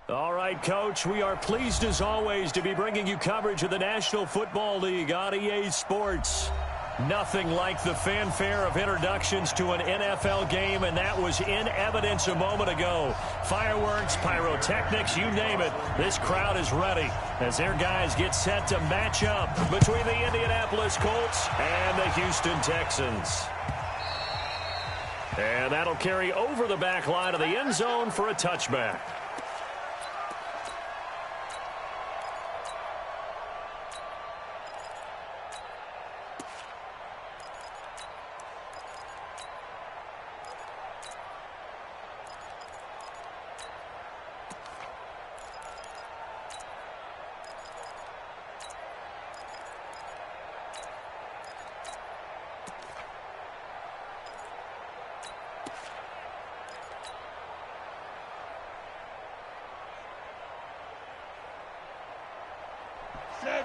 All right, Coach, we are pleased as always to be bringing you coverage of the National Football League on EA Sports. Nothing like the fanfare of introductions to an NFL game, and that was in evidence a moment ago. Fireworks, pyrotechnics, you name it. This crowd is ready as their guys get set to match up between the Indianapolis Colts and the Houston Texans. And that'll carry over the back line of the end zone for a touchback.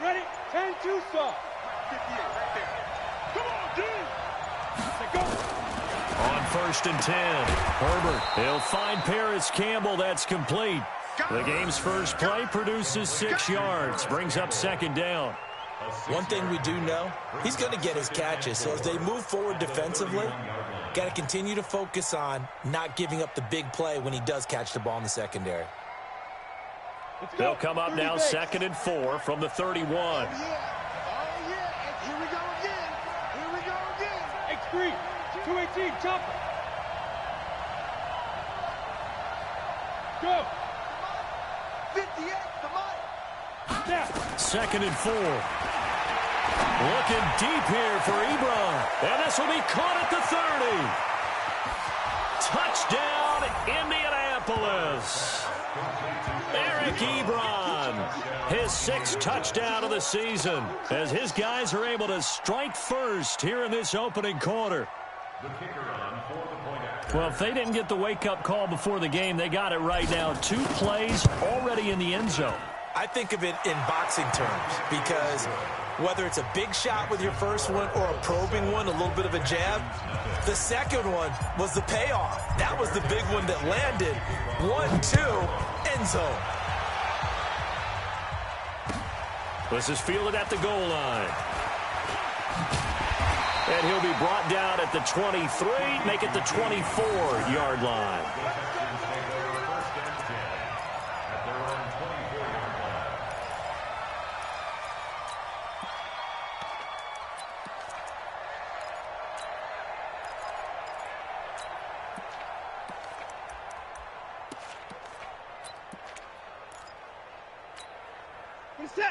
Ready? 10 2 stop. 58 right there. Come on, dude. Let's go. On 1st and 10, Herbert. He'll find Paris Campbell. That's complete. The game's first play produces 6 yards. Brings up 2nd down. One thing we do know, he's going to get his catches. So as they move forward defensively, got to continue to focus on not giving up the big play when he does catch the ball in the secondary. They'll come up now 2nd and 4 from the 31. Oh, yeah. Here we go again. Here we go again. X3, 218, chopper. Go. 58, come on. Now. 2nd and 4. Looking deep here for Ebron. And this will be caught at the 30. Touchdown, Indianapolis. Eric Ebron, his 6th touchdown of the season, as his guys are able to strike first here in this opening quarter. Well, if they didn't get the wake-up call before the game, they got it right now. 2 plays already in the end zone. I think of it in boxing terms because whether it's a big shot with your first one or a probing one, a little bit of a jab, the second one was the payoff. That was the big one that landed. 1-2, end zone. This is fielded at the goal line. And he'll be brought down at the 23, make it the 24-yard line.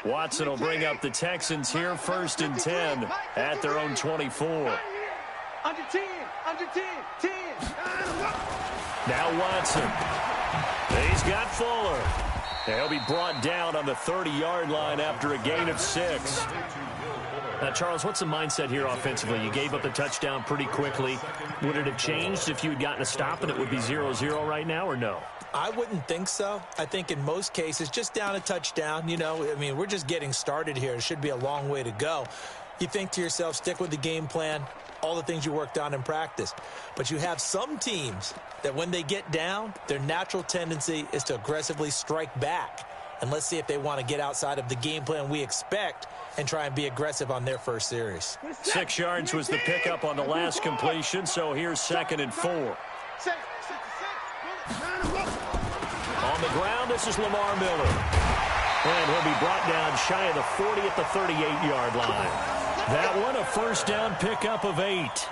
Watson will bring up the Texans here 1st and 10 at their own 24. Under 10, under 10, 10. Now Watson. He's got Fuller. He'll be brought down on the 30-yard line after a gain of 6. Now, Charles, what's the mindset here offensively? You gave up the touchdown pretty quickly. Would it have changed if you had gotten a stop and it would be 0-0 right now, or no? I wouldn't think so. I think in most cases, just down a touchdown, you know, I mean, we're just getting started here. It should be a long way to go. You think to yourself, stick with the game plan, all the things you worked on in practice. But you have some teams that when they get down, their natural tendency is to aggressively strike back. And let's see if they want to get outside of the game plan we expect and try and be aggressive on their first series. 6 yards was the pickup on the last completion, so here's 2nd and 4. On the ground, this is Lamar Miller. And he'll be brought down shy of the 40 at the 38-yard line. That one, a 1st down pickup of 8.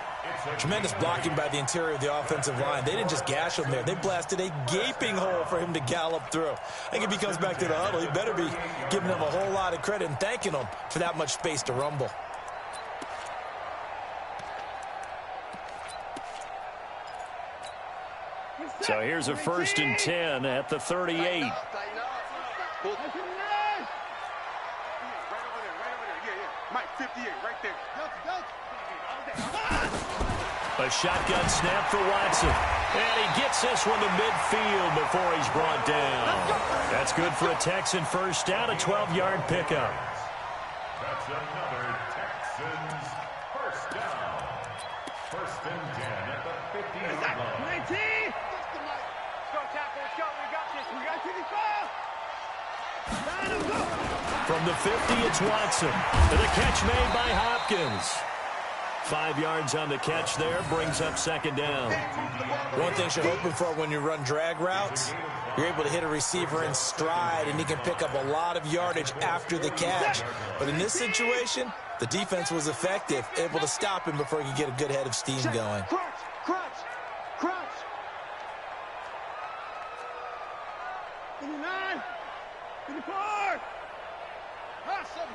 Tremendous blocking by the interior of the offensive line. They didn't just gash him there. They blasted a gaping hole for him to gallop through. I think if he comes back to the huddle, he better be giving them a whole lot of credit and thanking them for that much space to rumble. So here's a 1st and 10 at the 38. Mike, 58, right there. A shotgun snap for Watson. And he gets this one to midfield before he's brought down. That's good for a Texan 1st down, a 12-yard pickup. That's another Texans 1st down. 1st and 10 at the 50-yard line. 19. Let's go, tackle. Let's go. We got this. From the 50, it's Watson. And the catch made by Hopkins. 5 yards on the catch there, brings up second down. One thing you're hoping for when you run drag routes, you're able to hit a receiver in stride, and he can pick up a lot of yardage after the catch. But in this situation, the defense was effective, able to stop him before he could get a good head of steam going. Crunch. 59. 54. Hustle.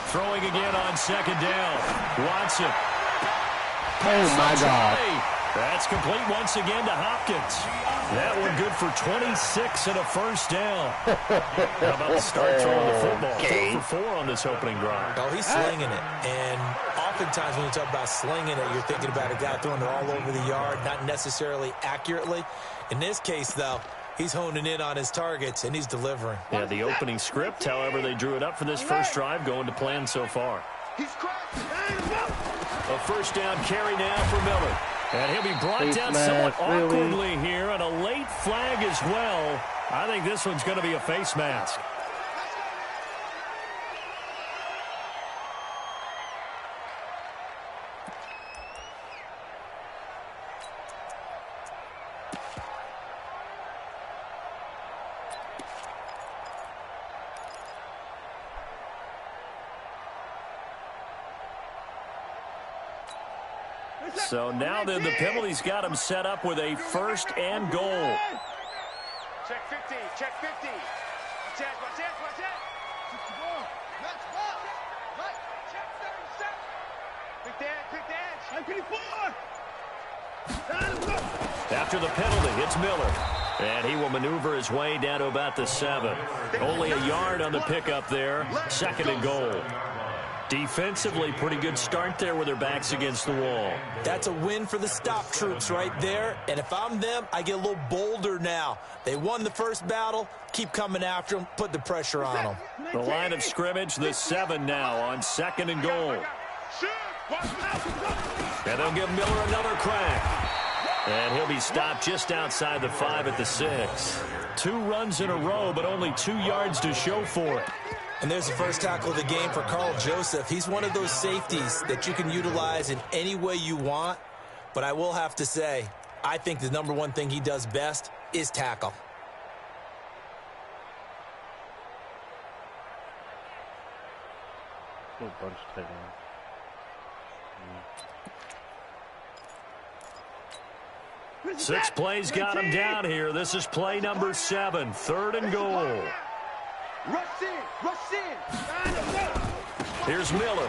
Throwing again on second down. Watson. Oh, my God. That's complete once again to Hopkins. That one good for 26 and a first down. How about the start throwing the football? 4 for 4 on this opening drive. Oh, he's slinging it. And oftentimes when you talk about slinging it, you're thinking about a guy throwing it all over the yard, not necessarily accurately. In this case, though, he's honing in on his targets, and he's delivering. Yeah, the opening script, however, they drew it up for this first drive, going to plan so far. A first down carry now for Miller. And he'll be brought down somewhat awkwardly here, and a late flag as well. I think this one's going to be a face mask. So now then the penalty's got him set up with a first and goal. Check 50. Check 50. Watch it. After the penalty, it's Miller. And he will maneuver his way down to about the 7. Only a yard on the pickup there. Second and goal. Defensively, pretty good start there with their backs against the wall. That's a win for the stop troops right there. And if I'm them, I get a little bolder now. They won the first battle. Keep coming after them. Put the pressure on them. The line of scrimmage, the 7 now on second and goal. And they'll give Miller another crack. And he'll be stopped just outside the 5 at the 6. 2 runs in a row, but only 2 yards to show for it. And there's the first tackle of the game for Carl Joseph. He's one of those safeties that you can utilize in any way you want. But I will have to say, I think the number one thing he does best is tackle. Six plays got him down here. This is play number 7, third and goal. Rush in. Here's Miller.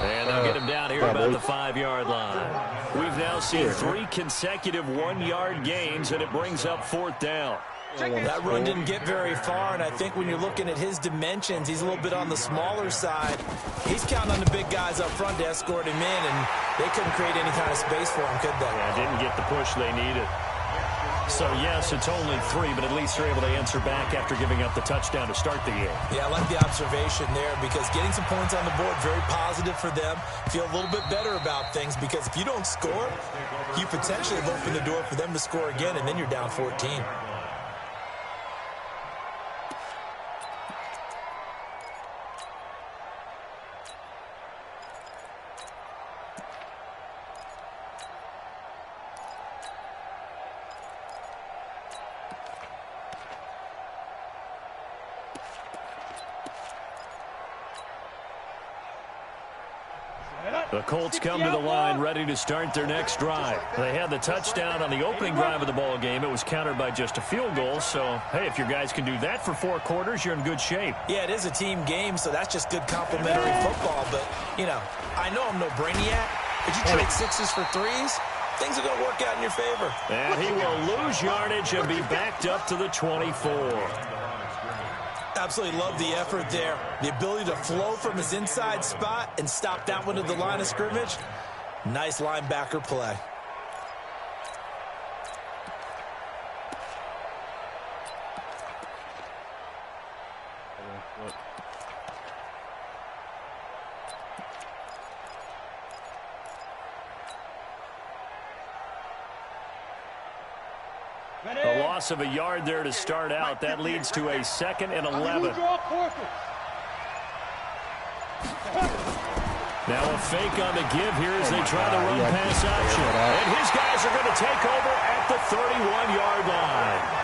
And they'll get him down here about the 5-yard line. We've now seen 3 consecutive 1-yard gains, and it brings up fourth down. That run didn't get very far, and I think when you're looking at his dimensions, he's a little bit on the smaller side. He's counting on the big guys up front to escort him in, and they couldn't create any kind of space for him, could they? Yeah, didn't get the push they needed. So, yes, it's only 3, but at least they're able to answer back after giving up the touchdown to start the year. Yeah, I like the observation there because getting some points on the board, very positive for them. Feel a little bit better about things because if you don't score, you potentially have opened the door for them to score again, and then you're down 14. The Colts come to the line ready to start their next drive. They had the touchdown on the opening drive of the ball game. It was countered by just a field goal. So, hey, if your guys can do that for 4 quarters, you're in good shape. Yeah, it is a team game, so that's just good complimentary football. But, you know, I know I'm no brainiac, but you trade 6s for 3s, things are going to work out in your favor. And he will lose yardage and be backed up to the 24. Absolutely love the effort there. The ability to flow from his inside spot and stop that one at the line of scrimmage. Nice linebacker play. loss of a yard there to start out. That leads to a 2nd and 11. Now a fake on the give here as they try the run pass option. And his guys are going to take over at the 31-yard line.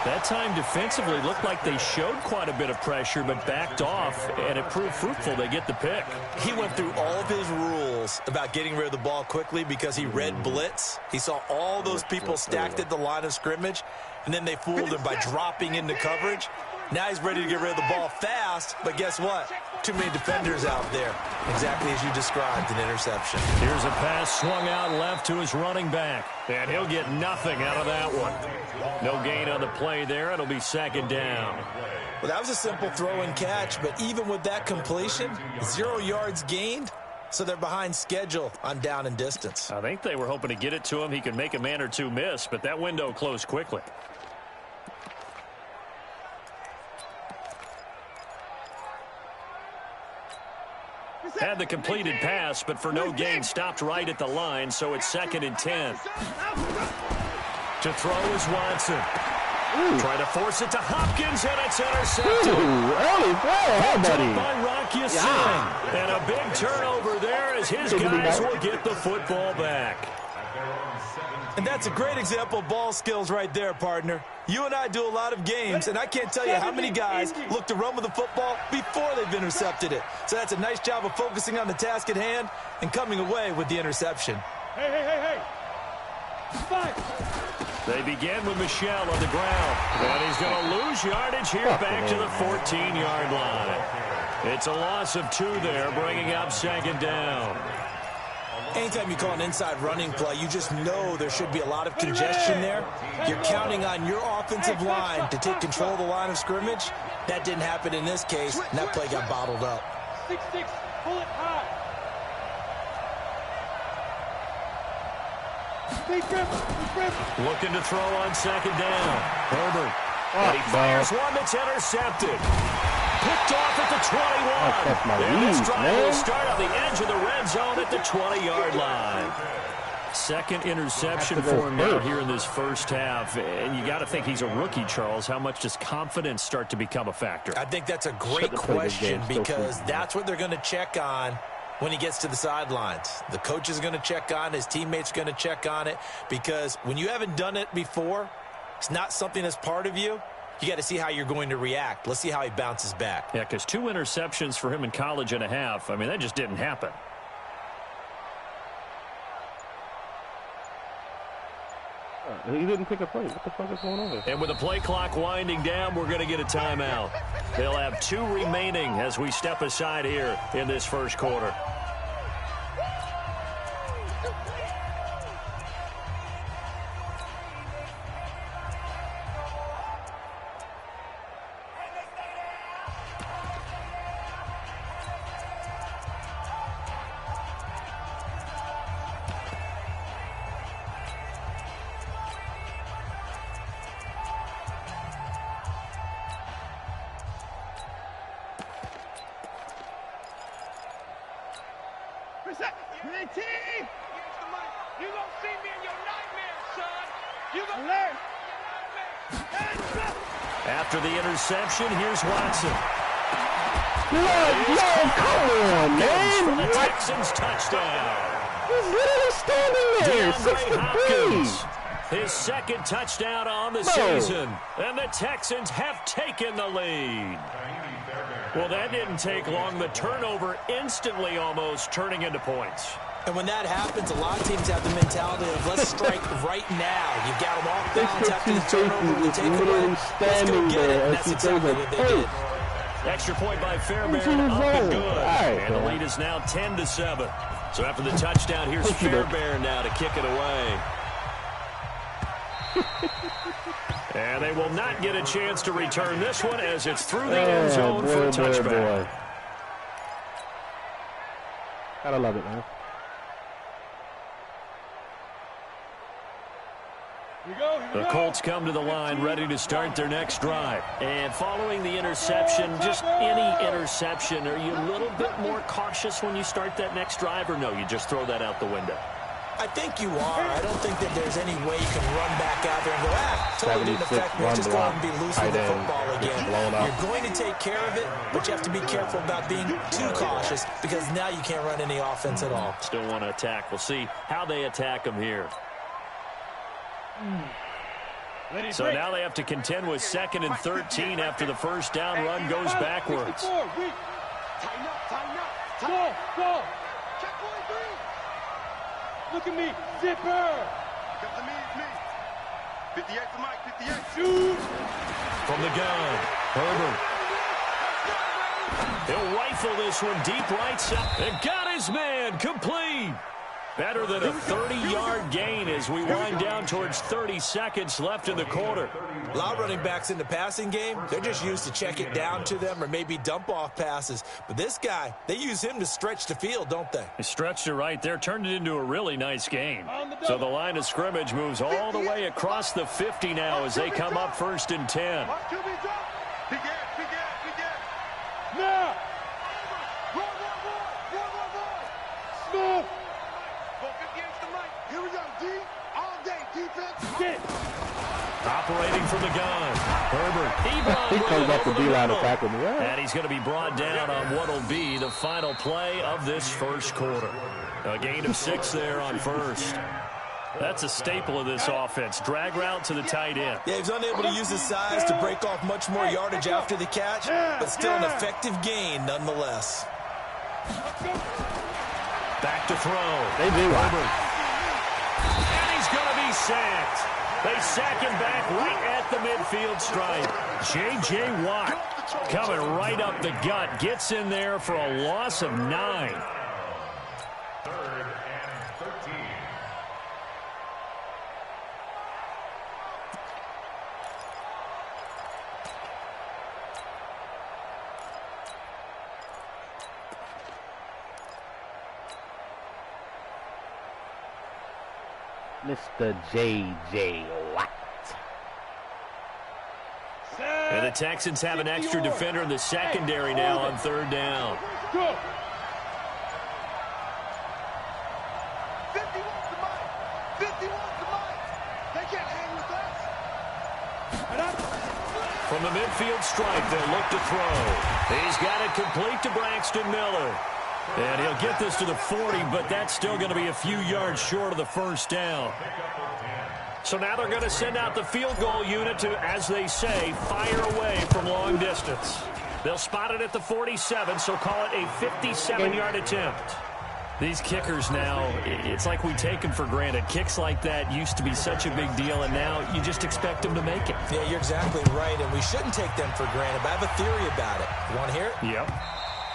That time defensively looked like they showed quite a bit of pressure but backed off, and it proved fruitful. They get the pick. He went through all of his rules about getting rid of the ball quickly because he read blitz. He saw all those people stacked at the line of scrimmage, and then they fooled him by dropping into coverage. Now he's ready to get rid of the ball fast, but guess what? Too many defenders out there. Exactly as you described, an interception. Here's a pass swung out left to his running back, and he'll get nothing out of that one. No gain on the play there. It'll be 2nd down. Well, that was a simple throw and catch, but even with that completion, 0 yards gained, so they're behind schedule on down and distance. I think they were hoping to get it to him. He could make a man or two miss, but that window closed quickly. Had the completed pass, but for no gain, stopped right at the line, so it's 2nd and 10. To throw is Watson. Try to force it to Hopkins, and it's intercepted. Early ball, buddy. By Rock Ya-Sin. And a big turnover there as his guys will get the football back. And that's a great example of ball skills right there, partner. You and I do a lot of games, and I can't tell you how many guys look to run with the football before they've intercepted it. So that's a nice job of focusing on the task at hand and coming away with the interception. Hey. Fight. They begin with Michel on the ground. And he's going to lose yardage here back to the 14-yard line. It's a loss of 2 there, bringing up 2nd down. Anytime you call an inside running play, you just know there should be a lot of congestion there. You're counting on your offensive line to take control of the line of scrimmage. That didn't happen in this case, and that play got bottled up. 6-6, pull it high. Looking to throw on 2nd down. Herbert. And he fires one that's intercepted. Picked off at the 21. And this drive will start on the edge of the red zone at the 20-yard line. 2nd interception for him now here in this first half. And you got to think he's a rookie, Charles. How much does confidence start to become a factor? I think that's a great question because that's what they're going to check on when he gets to the sidelines. The coach is going to check on, his teammates are going to check on it, because when you haven't done it before, it's not something that's part of you. You got to see how you're going to react. Let's see how he bounces back. Yeah, because 2 interceptions for him in college and a half. I mean, that just didn't happen. He didn't pick a play. What the fuck is going on? And with the play clock winding down, we're going to get a timeout. They'll have 2 remaining as we step aside here in this first quarter. You gonna see me in your nightmares, son. You gonna learn. After the interception, here's Watson. Come on, man. For the Texans touchdown. He's literally standing there. DeAndre Hopkins. His 2nd touchdown on the season. And the Texans have taken the lead. Well, that didn't take long. The turnover instantly almost turning into points. And when that happens, a lot of teams have the mentality of let's strike right now. You've got them off balance after the turnover to take away. Let's go get it. And that's exactly what they did. Extra point by Fairbairn, up and good. And the lead is now 10-7. So after the touchdown, here's Fairbairn now to kick it away. And they will not get a chance to return this one as it's through the end zone for a touchback. Gotta love it, man. The Colts come to the line ready to start their next drive. And following the interception, just any interception, are you a little bit more cautious when you start that next drive, or no, you just throw that out the window? I think you are. I don't think that there's any way you can run back out there and go, totally didn't affect me. Just go out and be loose with the football again. You're going to take care of it, but you have to be careful about being too cautious because now you can't run any offense at all. Still want to attack. We'll see how they attack them here. So now they have to contend with 2nd and 13 after the first down run goes backwards. Look at me, zipper. Come to me, it's me. 58 to Mike, 58. Shoot. From the gun, Herbert. He'll rifle this one deep right side. And got his man, complete. Better than a 30-yard gain as we wind down towards 30 seconds left in the quarter. A lot of running backs in the passing game, they're just used to check it down to them or maybe dump off passes. But this guy, they use him to stretch the field, don't they? He stretched it right there, turned it into a really nice game. So the line of scrimmage moves all the way across the 50 now as they come up 1st and 10. Now. Smith. Here we go, D. All day, defense. Get. Operating from the gun. Herbert. He comes up the D-line to tackle me. And he's going to be brought down on what will be the final play of this first quarter. A gain of 6 there on first. That's a staple of this offense. Drag route to the tight end. Yeah, he's unable to use his size to break off much more yardage after the catch, but still an effective gain nonetheless. Back to throw. They do. Herbert. And he's going to be sacked. They sack him back right at the midfield stripe. J.J. Watt coming right up the gut. Gets in there for a loss of 9. 3rd and 13. Mr. J.J. Watt. And the Texans have an extra defender in the secondary now on 3rd down. Go. 51 to Mike. 51 to Mike. They can't hang with us. From the midfield stripe, they'll look to throw. He's got it complete to Braxton Miller. And he'll get this to the 40, but that's still going to be a few yards short of the first down. So now they're going to send out the field goal unit to, as they say, fire away from long distance. They'll spot it at the 47, so call it a 57-yard attempt. These kickers now, it's like we take them for granted. Kicks like that used to be such a big deal, and now you just expect them to make it. Yeah, you're exactly right, and we shouldn't take them for granted, but I have a theory about it. You want to hear it? Yep.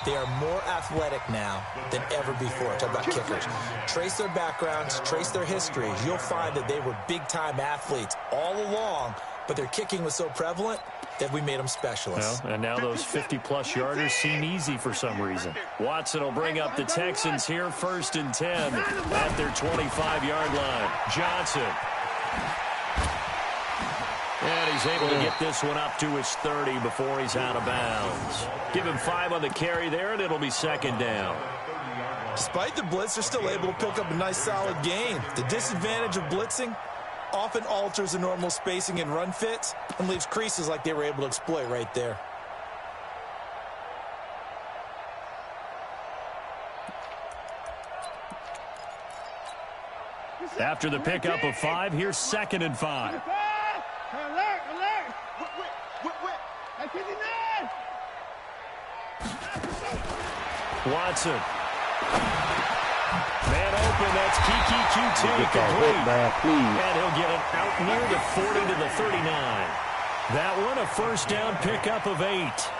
They are more athletic now than ever before. Talk about kickers. Trace their backgrounds, trace their histories. You'll find that they were big-time athletes all along, but their kicking was so prevalent that we made them specialists. Well, and now those 50-plus yarders seem easy for some reason. Watson will bring up the Texans here 1st and 10 at their 25-yard line. Johnson. And he's able to get this one up to his 30 before he's out of bounds. Give him 5 on the carry there, and it'll be 2nd down. Despite the blitz, they're still able to pick up a nice, solid gain. The disadvantage of blitzing often alters the normal spacing and run fits and leaves creases like they were able to exploit right there. After the pickup of 5, here's 2nd and 5. Alert, alert. Whip. Hey, 59. Watson. Man open, that's Kiki Q2 complete. And he'll get it out near the 40 to the 39. That one, a first down pickup of 8.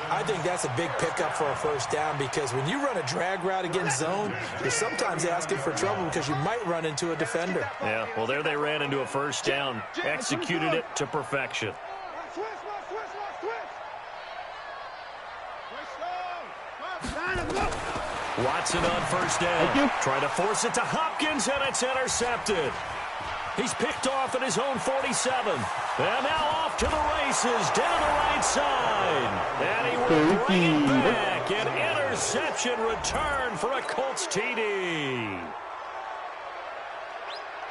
I think that's a big pickup for a first down because when you run a drag route against zone, you're sometimes asking for trouble because you might run into a defender. Yeah, well, there they ran into a first down, executed it to perfection. Switch. Watson on first down. Trying to force it to Hopkins, and it's intercepted. He's picked off at his own 47. And now off to the races, down the right side. And he will bring it back. An interception return for a Colts TD.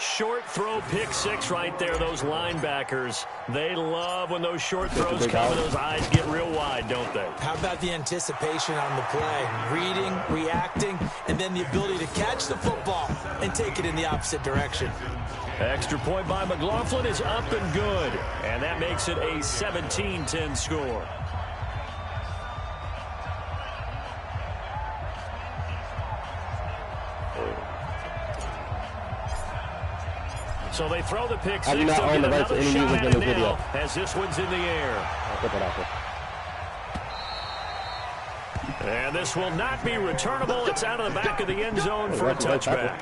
Short throw pick six right there. Those linebackers, they love when those short throws come and those eyes get real wide, don't they? How about the anticipation on the play? Reading, reacting, and then the ability to catch the football and take it in the opposite direction. Extra point by McLaughlin is up and good. And that makes it a 17-10 score. So they throw the pick six. They'll get another shot at it now as this one's in the air. And this will not be returnable. It's out of the back of the end zone for a touchback.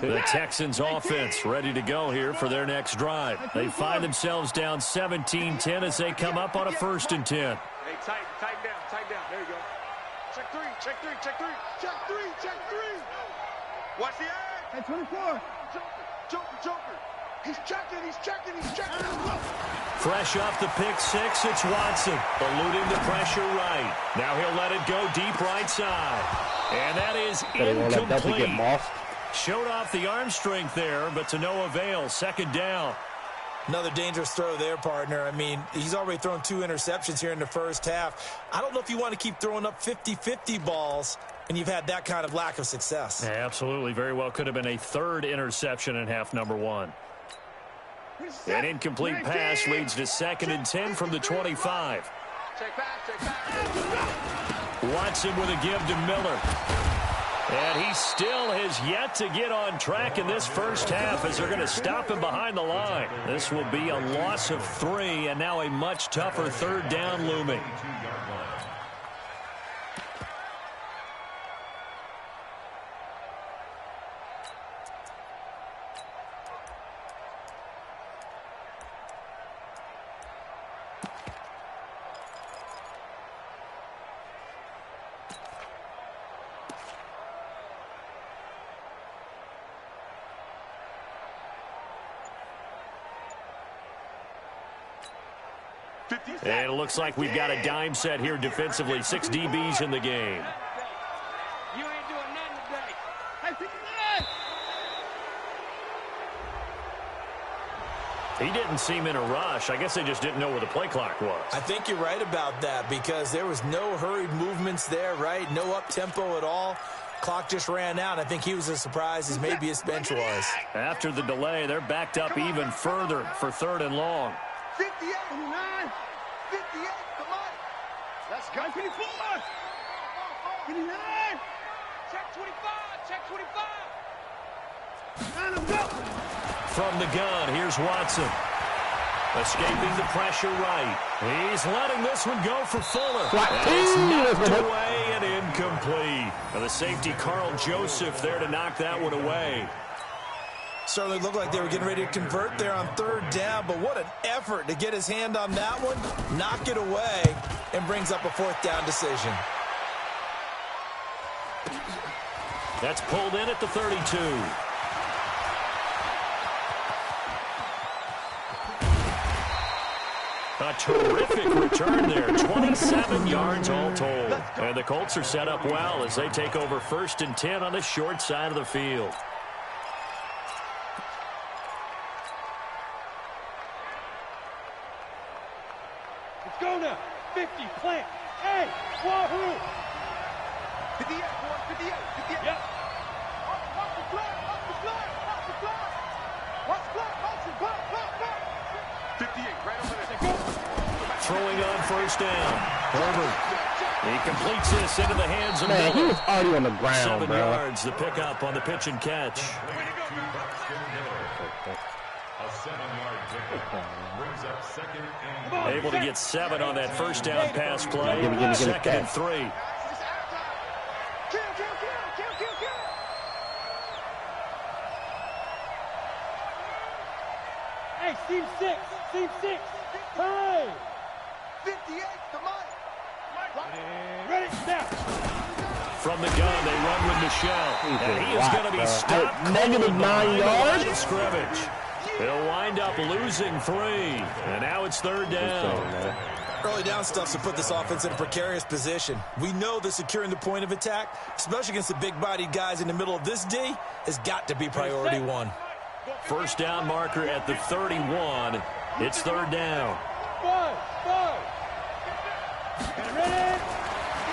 The Texans offense ready to go here for their next drive. They find themselves down 17-10 as they come up on a 1st and 10. Hey, tighten down. There you go. Check three. Check three. Watch the eye. Hey, 24. Joker. He's checking. Fresh off the pick six, it's Watson. Eluding the pressure right. Now he'll let it go deep right side. And that is incomplete. Showed off the arm strength there, but to no avail. 2nd down. Another dangerous throw there, partner. I mean, he's already thrown 2 interceptions here in the first half. I don't know if you want to keep throwing up 50-50 balls, and you've had that kind of lack of success. Yeah, absolutely. Very well could have been a 3rd interception in half number 1. An incomplete pass leads to 2nd and 10 from the 25. Check back. Watson with a give to Miller. And he still has yet to get on track in this first half as they're going to stop him behind the line. This will be a loss of 3 and now a much tougher 3rd down looming. And it looks like we've got a dime set here defensively. 6 DBs in the game. You ain't doing nothing today. Hey, 59! He didn't seem in a rush. I guess they just didn't know where the play clock was. I think you're right about that because there was no hurried movements there, right? No up-tempo at all. Clock just ran out. I think he was as surprised as maybe his bench was. After the delay, they're backed up even further for 3rd and long. 58, 58, come on. Let's go. 24. 29. Check 25. Let him go. From the gun, here's Watson. Escaping the pressure right. He's letting this one go for Fuller. It's knocked away and incomplete. And the safety, Carl Joseph, there to knock that one away. Certainly looked like they were getting ready to convert there on 3rd down, but what an effort to get his hand on that one, knock it away, and brings up a 4th down decision. That's pulled in at the 32. A terrific return there, 27 yards all told. And the Colts are set up well as they take over 1st and 10 on the short side of the field. Go now. 50, plant. Hey, wahoo. 58, boy, 58. Yep. Watch the flag. Watch. 58, right over there. Go. Throwing on 1st down. Herbert. He completes this into the hands of Man, he Miller. was already on the ground, 7 bro. yards, the pickup on the pitch and catch. A 7-yard pickup brings up 2nd and Able to get 7 on that 1st down pass play. Give me 2nd and 3. Kill. Hey, Steve 6. Time. 58, come on. Ready, now. From the gun, they run with Michelle. And he is going to be stopped. -9 yards. Scrimmage. He'll wind up losing 3. And now it's 3rd down. Early down stuff to put this offense in a precarious position. We know that securing the point of attack, especially against the big-bodied guys in the middle of this D, has got to be priority 1. First down marker at the 31. It's 3rd down.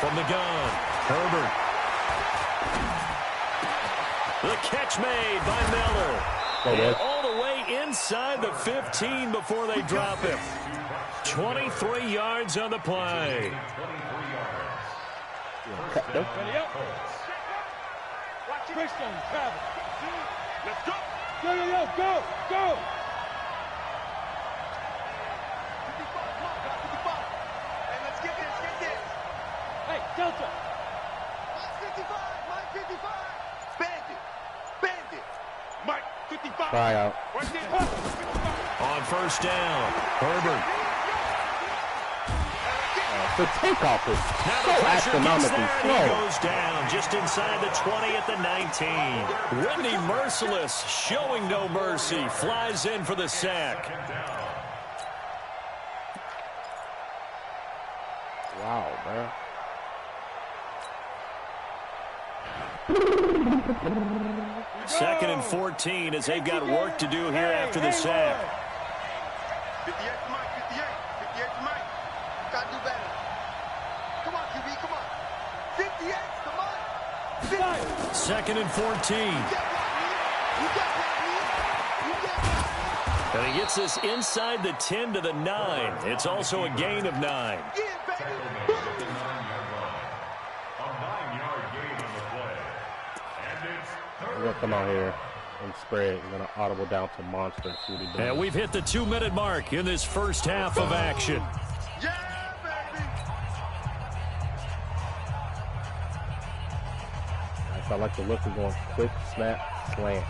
From the gun, Herbert. The catch made by Miller. And all the way inside the 15 before they drop him. 23 yards on the play. Let's go. Go. Hey, let's get this. Hey, Delta. Mike 55. Bandit. Mike 55. Try out. Right there. On first down, Herbert. The takeoff is so astronomically He slow. goes down just inside the 20 at the 19. Whitney Merciless, showing no mercy, flies in for the sack. Wow, man. Second and 14 as they've got work to do here after the sack. 58 to Mike. 58 to Mike. Gotta do better. Come on, QB, come on. 58 to Mike. 2nd and 14. And he gets this inside the 10 to the 9. It's also a gain of 9. Yeah, baby. A 9-yard gain on the play. And it's We're going to come out here and spread. We're going to audible down to Monster. See what he does. And we've hit the 2-minute mark in this first half of action. Yeah, baby. I like the look of going quick, snap, slant.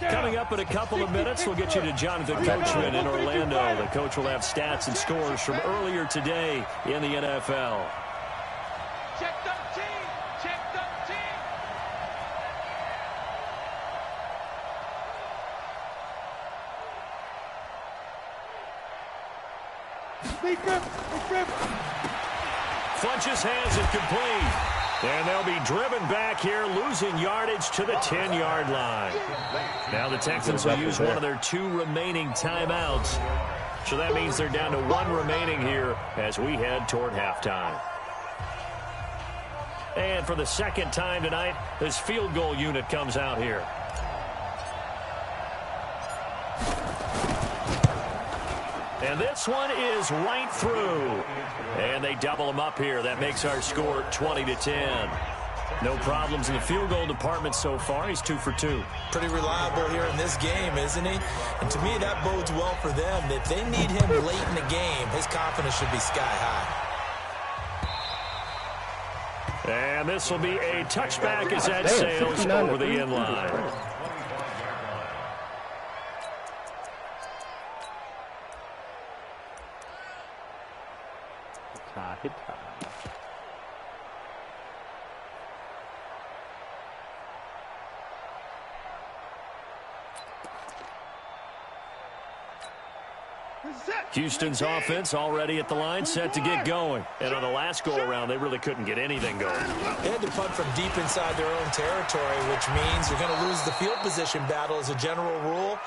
Coming up in a couple of minutes, we'll get you to Jonathan Coachman in Orlando. The coach will have stats and scores from earlier today in the NFL. Check 13. Check 13. Speaker. Funches has it complete. And they'll be driven back here, losing yardage to the 10-yard line. Now the Texans will use one of their 2 remaining timeouts. So that means they're down to 1 remaining here as we head toward halftime. And for the second time tonight, this field goal unit comes out here. And this one is right through. And they double them up here. That makes our score 20-10. No problems in the field goal department so far. He's 2 for 2. Pretty reliable here in this game, isn't he? And to me, that bodes well for them. If they need him late in the game, his confidence should be sky high. And this will be a touchback as that sails over the end line. Hit. Houston's offense already at the line, set to get going. And on the last go-around, they really couldn't get anything going. They had to punt from deep inside their own territory, which means you're going to lose the field position battle as a general rule.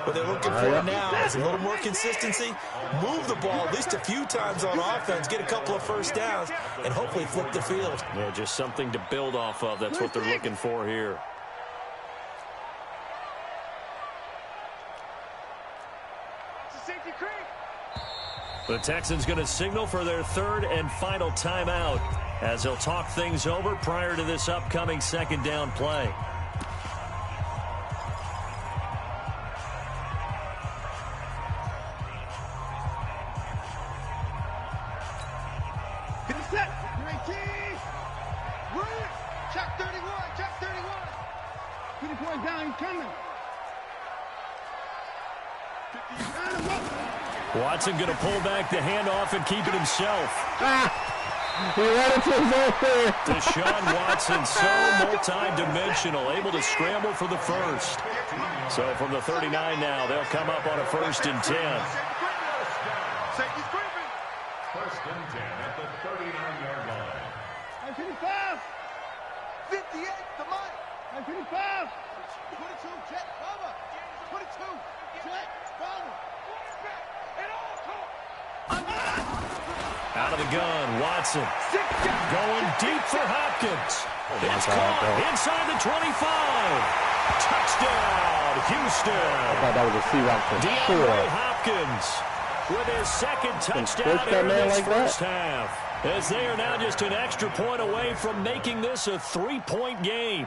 What they're looking for now is a little more consistency, move the ball at least a few times on offense, get a couple of first downs, and hopefully flip the field. Yeah, just something to build off of. That's what they're looking for here. The Texans going to signal for their 3rd and final timeout as they'll talk things over prior to this upcoming 2nd down play. Get the set. 19. Run it. Check 31. Check 31. 20 points down. He's coming. 50. Watson going to pull back the handoff and keep it himself. He ran into his own there. Deshaun Watson, so multi-dimensional, able to scramble for the first. So from the 39 now, they'll come up on a 1st and 10. Safety's creeping. 1st and 10 at the 39-yard line. 55. 58 to Mike. 55. 22, jet, cover. 22, jet, cover. Out of the gun, Watson. Going deep for Hopkins. It's caught inside the 25. Touchdown, Houston. I thought that was a C-route for DeAndre sure. Hopkins with his second touchdown here in this first half. As they are now just an extra point away from making this a 3-point game.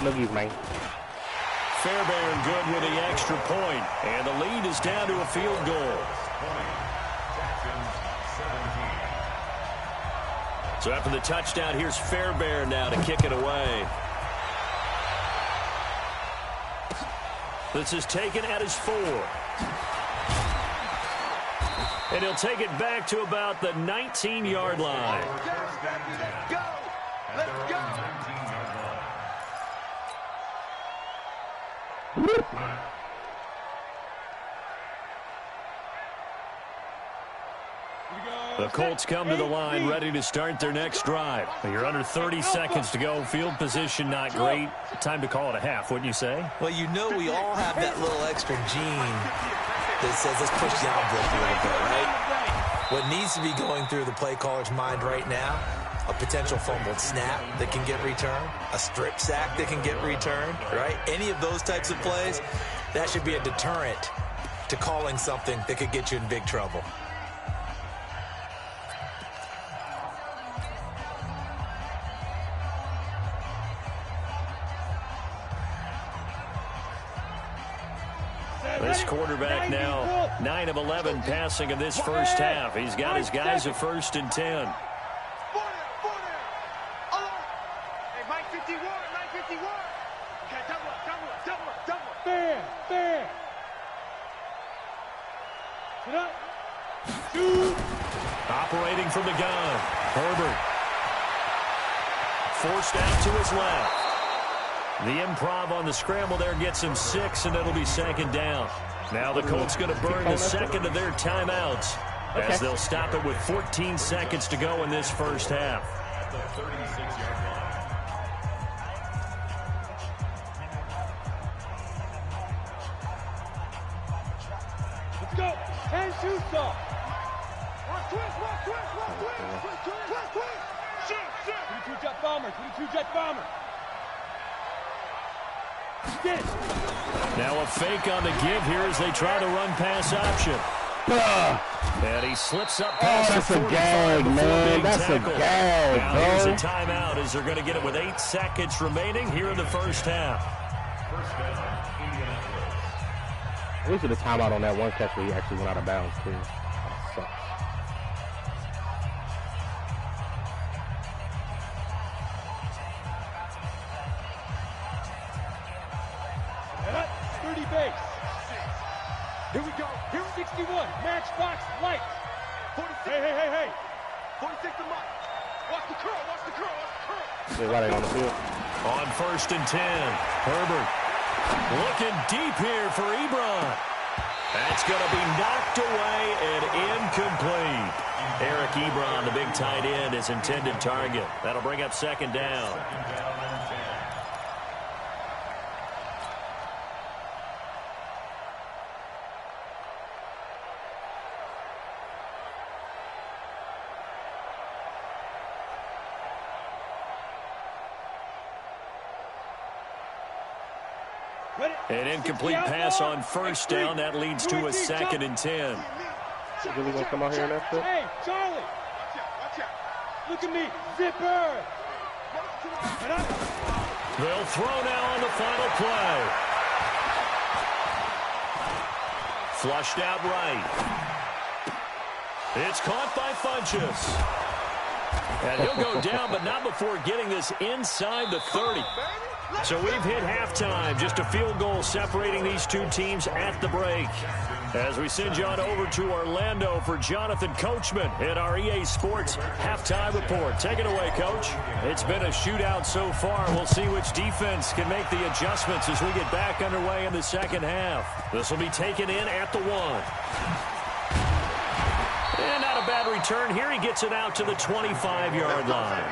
Lookies, man. Fairbairn good with the extra point, and the lead is down to a field goal. So after the touchdown, here's Fairbairn now to kick it away. This is taken at his 4. And he'll take it back to about the 19-yard line. Let's go. Let's go. The Colts come to the line ready to start their next drive. You're under 30 seconds to go. Field position not great. Time to call it a half, wouldn't you say? Well, you know we all have that little extra gene that says let's push the envelope a little bit, right? What needs to be going through the play caller's mind right now, a potential fumbled snap that can get returned, a strip sack that can get returned, right? Any of those types of plays, that should be a deterrent to calling something that could get you in big trouble. This quarterback now 9 of 11 passing in this first half. He's got his guys a 1st and 10. Hey, Mike 51, Mike 51. Okay, double up. Fair. Get up. Shoot. Operating from the gun. Herbert. Forced out to his left. The improv on the scramble there gets him 6, and it'll be 2nd down. Now the Colts going to burn the second of their timeouts as they'll stop it with 14 seconds to go in this first half. At the 36-yard line. Let's go. 10 shoot stop. Twist. Shoot. 22 jet bomber. Get it. Now a fake on the give here as they try to run pass option. And he slips up past that's the a 45 gag, before man. being That's a tackled. gag, Now bro. here's a timeout as they're going to get it with 8 seconds remaining here in the first half. First down, Indianapolis. At least with the timeout on that one catch where he actually went out of bounds, too. That sucks. Base. Here we go. Here's 61. Matchbox light. 46. Hey. 46 to Mike. Watch the curl. They're right on the field. On 1st and 10, Herbert looking deep here for Ebron. That's going to be knocked away and incomplete. Eric Ebron, the big tight end, his intended target. That'll bring up 2nd down. Second down and 10. An incomplete pass on 1st down. That leads to a 2nd and 10. Really gonna come out here and that shit? Hey, Charlie. Watch out. Look at me. Zipper. And up. They'll throw now on the final play. Flushed out right. It's caught by Funchess. And he'll go down, but not before getting this inside the 30. So we've hit halftime. Just a field goal separating these two teams at the break. As we send you on over to Orlando for Jonathan Coachman in our EA Sports Halftime Report. Take it away, Coach. It's been a shootout so far. We'll see which defense can make the adjustments as we get back underway in the second half. This will be taken in at the 1. And not a bad return here. He gets it out to the 25-yard line.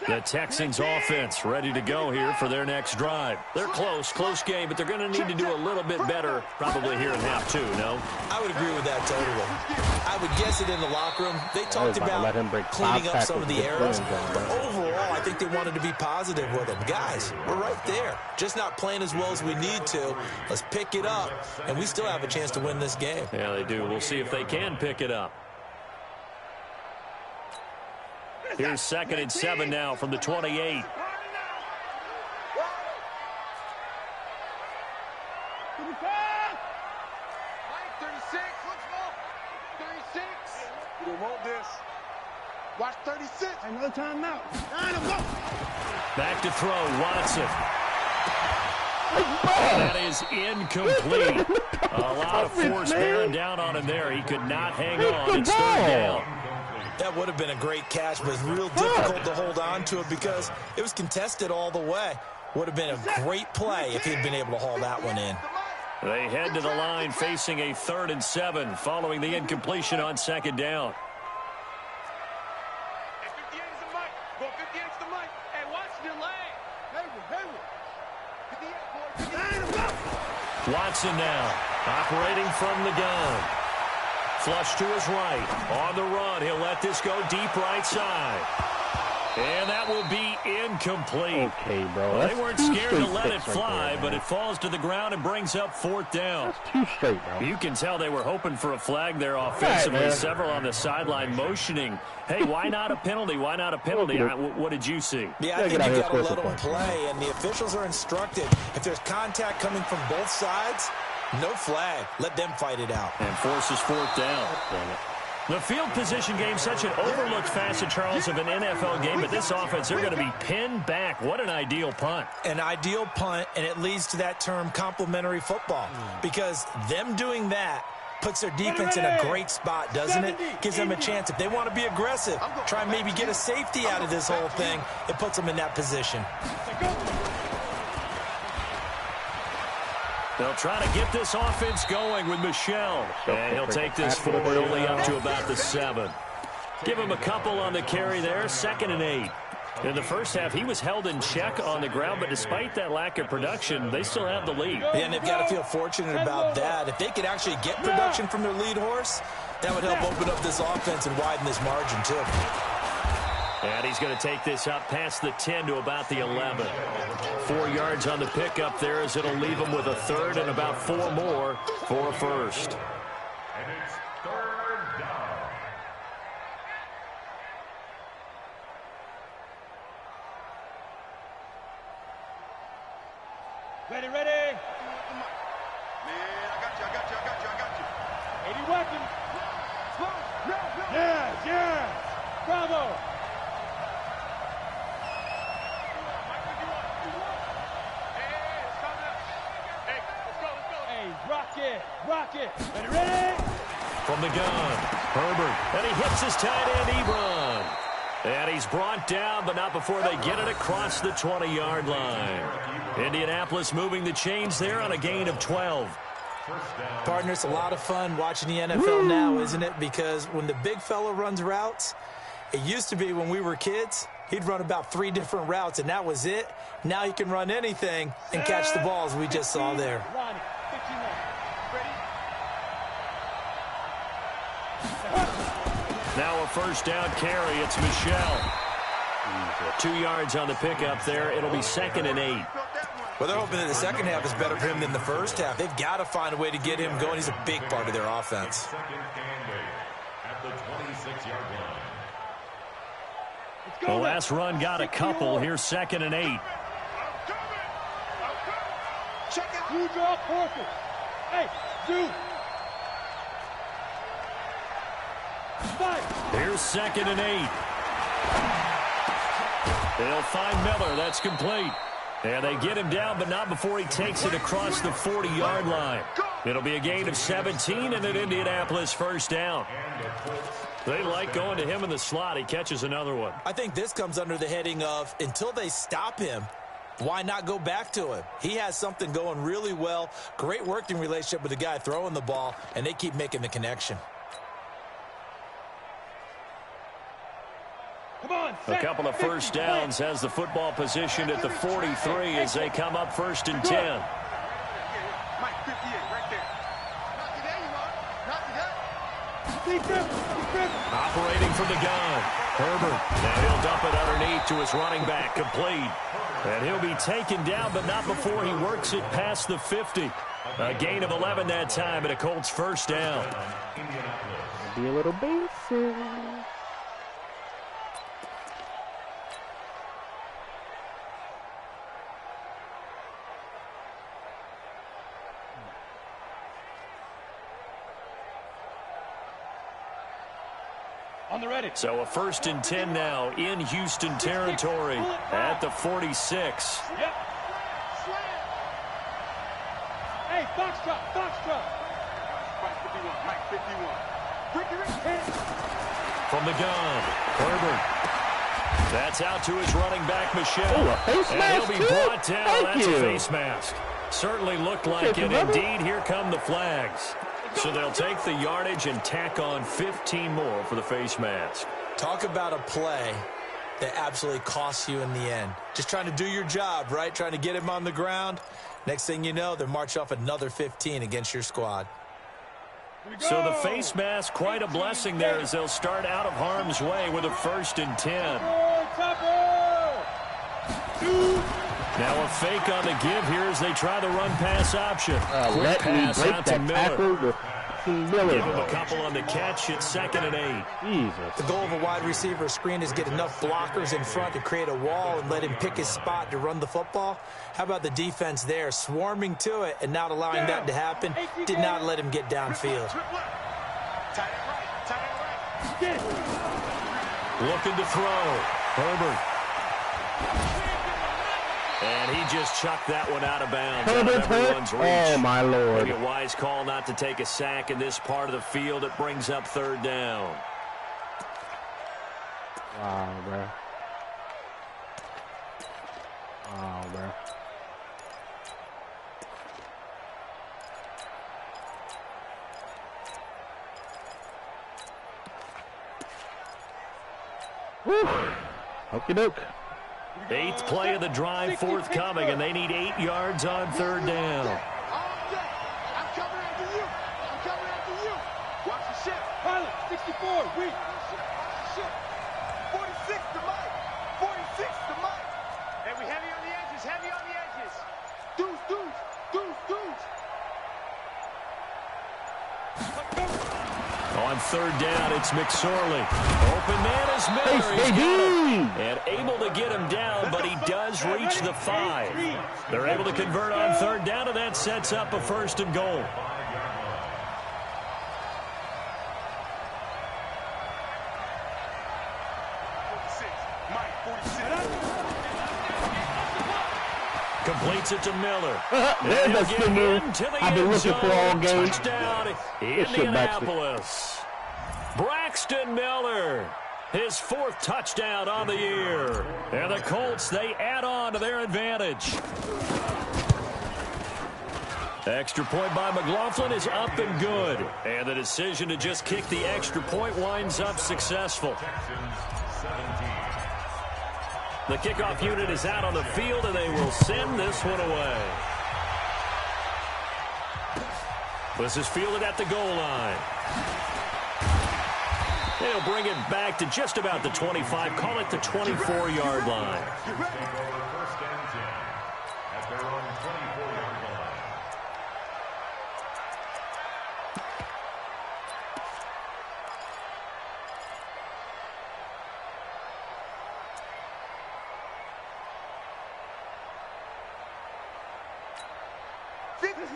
The Texans offense ready to go here for their next drive. They're close game, but they're going to need to do a little bit better probably here in half 2, no? I would agree with that totally. I would guess it in the locker room. They talked about cleaning up some of the errors, but overall I think they wanted to be positive with them. Guys, we're right there. Just not playing as well as we need to. Let's pick it up, and we still have a chance to win this game. Yeah, they do. We'll see if they can pick it up. Here's 2nd and 7 now from the 28. 36, let's go. 36. You want this. Watch 36. Another timeout. Back to throw, Watson. That is incomplete. A lot of force bearing down on him there. He could not hang on. It's 3rd down. That would have been a great catch, but it's real difficult to hold on to it because it was contested all the way. Would have been a great play if he'd been able to haul that one in. They head to the line facing a 3rd and 7 following the incompletion on 2nd down. Watson now operating from the gun. Flush to his right. On the run, he'll let this go deep right side. And that will be incomplete. Okay, bro. Well, they weren't scared to let it fly, but it falls to the ground and brings up 4th down. That's 2 straight, bro. You can tell they were hoping for a flag there offensively. Right, several on the sideline motioning. Hey, why not a penalty? Why not a penalty? What did you see? Yeah, I think you got to let them play, and the officials are instructed. If there's contact coming from both sides, no flag. Let them fight it out. And forces 4th down. The field position game, such an overlooked facet, Charles, of an NFL game, but this offense, they're going to be pinned back. What an ideal punt. An ideal punt, and it leads to that term complementary football, because them doing that puts their defense in a great spot, doesn't it? Gives them a chance. If they want to be aggressive, try and maybe get a safety out of this whole thing, it puts them in that position. They'll try to get this offense going with Michel. And he'll take this forward only up to about the 7. Give him a couple on the carry there, 2nd and 8. In the first half, he was held in check on the ground, but despite that lack of production, they still have the lead. Yeah, and they've got to feel fortunate about that. If they could actually get production from their lead horse, that would help open up this offense and widen this margin, too. And he's going to take this up past the 10 to about the 11. 4 yards on the pickup there as it'll leave him with a 3rd and about 4 more for a 1st. And it's 3rd down. Ready. Man, I got you. 80 weapons. Yeah. Bravo. Rock it. Ready? From the gun, Herbert. And he hits his tight end, Ebron. And he's brought down, but not before they get it across the 20-yard line. Indianapolis moving the chains there on a gain of 12. Partner, it's a lot of fun watching the NFL now, isn't it? Because when the big fella runs routes, it used to be when we were kids, he'd run about 3 different routes, and that was it. Now he can run anything and catch the balls we just saw there. Now a 1st down carry. It's Michel. 2 yards on the pickup there. It'll be 2nd and 8. Well, they're hoping that the second half is better for him than the first half. They've got to find a way to get him going. He's a big part of their offense. At the 26-yard line. The last run got a couple. Here's 2nd and 8. Check it. You draw perfect. Hey, do. Here's 2nd and 8. They'll find Miller. That's complete. And they get him down, but not before he takes it across the 40-yard line. It'll be a gain of 17 and an Indianapolis first down. They like going to him in the slot. He catches another one. I think this comes under the heading of until they stop him, why not go back to him? He has something going really well. Great working relationship with the guy throwing the ball, and they keep making the connection. A couple of first downs has the football positioned at the 43 as they come up 1st and 10. Mike, 58, right there. Knock it there, you are. Knock it there. Operating from the gun. Herbert. Now he'll dump it underneath to his running back. Complete. And he'll be taken down, but not before he works it past the 50. A gain of 11 that time, and a Colts first down. Be a little basic. On the ready. So a 1st and 10 now in Houston territory at the 46. Yep. Hey, box drop. Mike 51, Mike 51. From the gun, Herbert. That's out to his running back, Michelle. Oh, a face and mask he'll be too? brought down. Thank That's you. a face mask. Certainly looked like it. Indeed, here come the flags. So they'll take the yardage and tack on 15 more for the face mask. Talk about a play that absolutely costs you in the end. Just trying to do your job, right? Trying to get him on the ground. Next thing you know, they're march off another 15 against your squad. So the face mask, quite a blessing there as they'll start out of harm's way with a 1st and 10. Now a fake on the give here as they try the run-pass option. Quick pass out to Miller. Give him a couple on the catch. It's 2nd and 8. Jesus. The goal of a wide receiver screen is get enough blockers in front to create a wall and let him pick his spot to run the football. How about the defense there, swarming to it and not allowing that to happen? Did not let him get downfield. Looking to throw. Herbert. And he just chucked that one out of bounds. Out of everyone's reach. Oh, my Lord. Maybe a wise call not to take a sack in this part of the field. It brings up 3rd down. Wow, bro. Wow, bro. Whew. Okie doke. 8th play of the drive forthcoming, and they need 8 yards on 3rd down. I'm coming after you. Watch the ship. Pilot, 64, weak. 46 to Mike. 46 to Mike. And we heavy on the edges. Deuce. On 3rd down, it's McSorley. Open man is Miller. He's got him. And able to get him down, but he does reach the 5. They're able to convert on 3rd down, and that sets up a 1st and goal. Completes it to Miller. There's a stinger I've been looking for all game. Touchdown, Indianapolis. Braxton Miller, his 4th touchdown on the year. And the Colts, they add on to their advantage. Extra point by McLaughlin is up and good. And the decision to just kick the extra point winds up successful. The kickoff unit is out on the field, and they will send this one away. This is fielded at the goal line. They'll bring it back to just about the 25. Call it the 24-yard line. First and 10 at their own 24-yard line.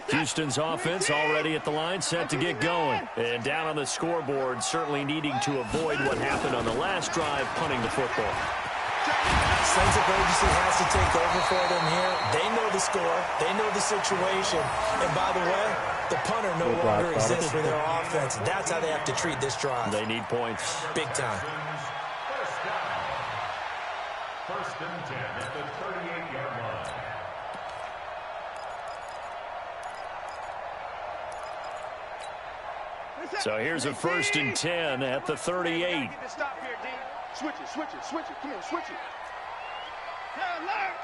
Houston's offense already at the line, set to get going. And down on the scoreboard, certainly needing to avoid what happened on the last drive, punting the football. Sense of urgency has to take over for them here. They know the score. They know the situation. And by the way, the punter no longer exists for their offense. That's how they have to treat this drive. They need points. Big time. First down. First and 10 at the 38-yard line. So here's a first and 10 at the 38. Stop here, D. Switch it, switch it, switch it. Come on, switch it. Alert!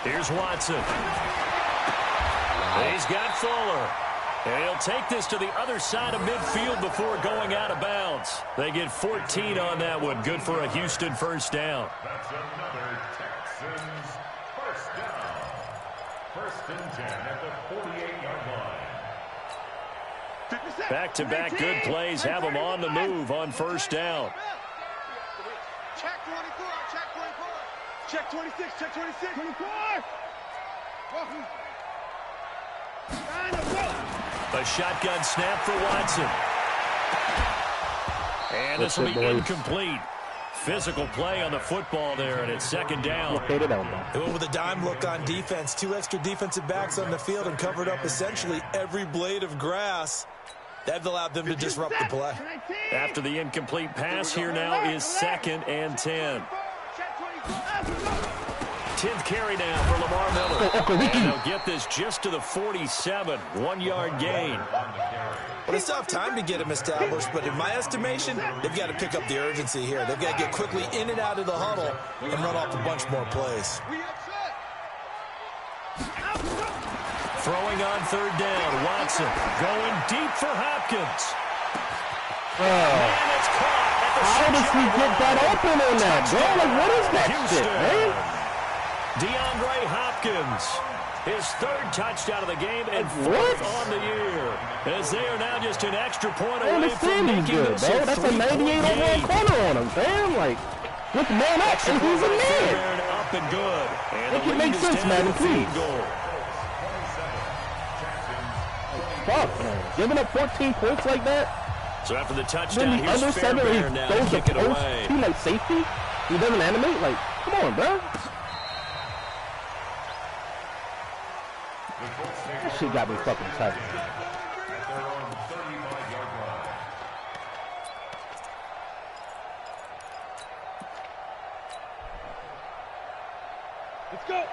Here's Watson. He's got Fuller. And he'll take this to the other side of midfield before going out of bounds. They get 14 on that one. Good for a Houston first down. That's another Texans first down. First and 10 at the 48-yard line. Back-to-back good plays have them on the move on first down. Check 24, check 24. Check 26, check 26. 24. A shotgun snap for Watson. And this will be incomplete. Physical play on the football there, and it's second down. They went with a dime look on defense. 2 extra defensive backs on the field and covered up essentially every blade of grass. That allowed them to disrupt the play. After the incomplete pass, here now is second and 10. 10th carry now for Lamar Miller. And they'll get this just to the 47. 1-yard gain. But it's tough time to get him established, but in my estimation, they've got to pick up the urgency here. They've got to get quickly in and out of the huddle and run off a bunch more plays. Throwing on third down, Watson going deep for Hopkins. And it's caught at the How does he get that open in that, bro? Like, what is that shit, man? DeAndre Hopkins, his 3rd touchdown of the game and 4th on the year. As they are now just an extra point away from making this bro. That's a 98 overall corner on him, fam. Like, look, man up, and he's a man. Up and good. And make it make sense, Madden, please. Fuck, man. Giving up 14 points like that? So after the touchdown, then the here's Fairbairn now kicking away. He like safety? He doesn't animate? Like, come on, bro. That shit got me fucking tight.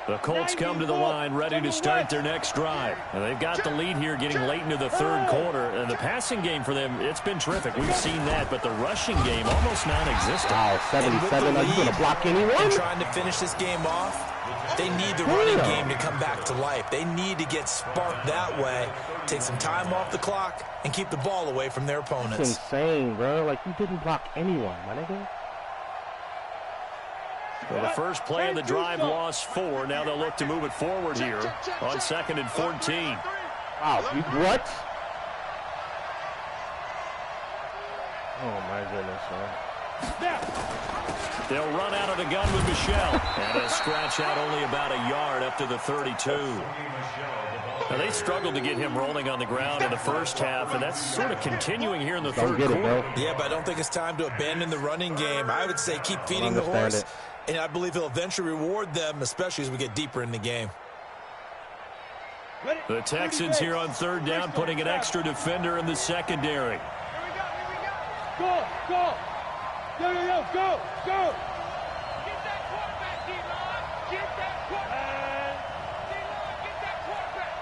The Colts come to the line ready to start their next drive. And they've got the lead here getting late into the 3rd quarter. And the passing game for them, it's been terrific. We've seen that, but the rushing game almost non-existent. Wow, 77. Are you going to block anyone? And trying to finish this game off, they need the running game to come back to life. They need to get sparked that way, take some time off the clock, and keep the ball away from their opponents. That's insane, bro. Like, you didn't block anyone, my nigga. Well, the first play of the drive lost 4. Now they'll look to move it forward here on 2nd and 14. Wow, what? Oh, my goodness, man. They'll run out of the gun with Michelle. And a scratch out only about a yard up to the 32. Now, they struggled to get him rolling on the ground in the first half, and that's sort of continuing here in the 3rd quarter. Yeah, but I don't think it's time to abandon the running game. I would say keep feeding the horse, and I believe he'll eventually reward them, especially as we get deeper in the game. The Texans here on 3rd down, putting an extra defender in the secondary. Here we go. Go. Yo, go. Get that quarterback, D-line. Get that quarterback. D-line, get that quarterback.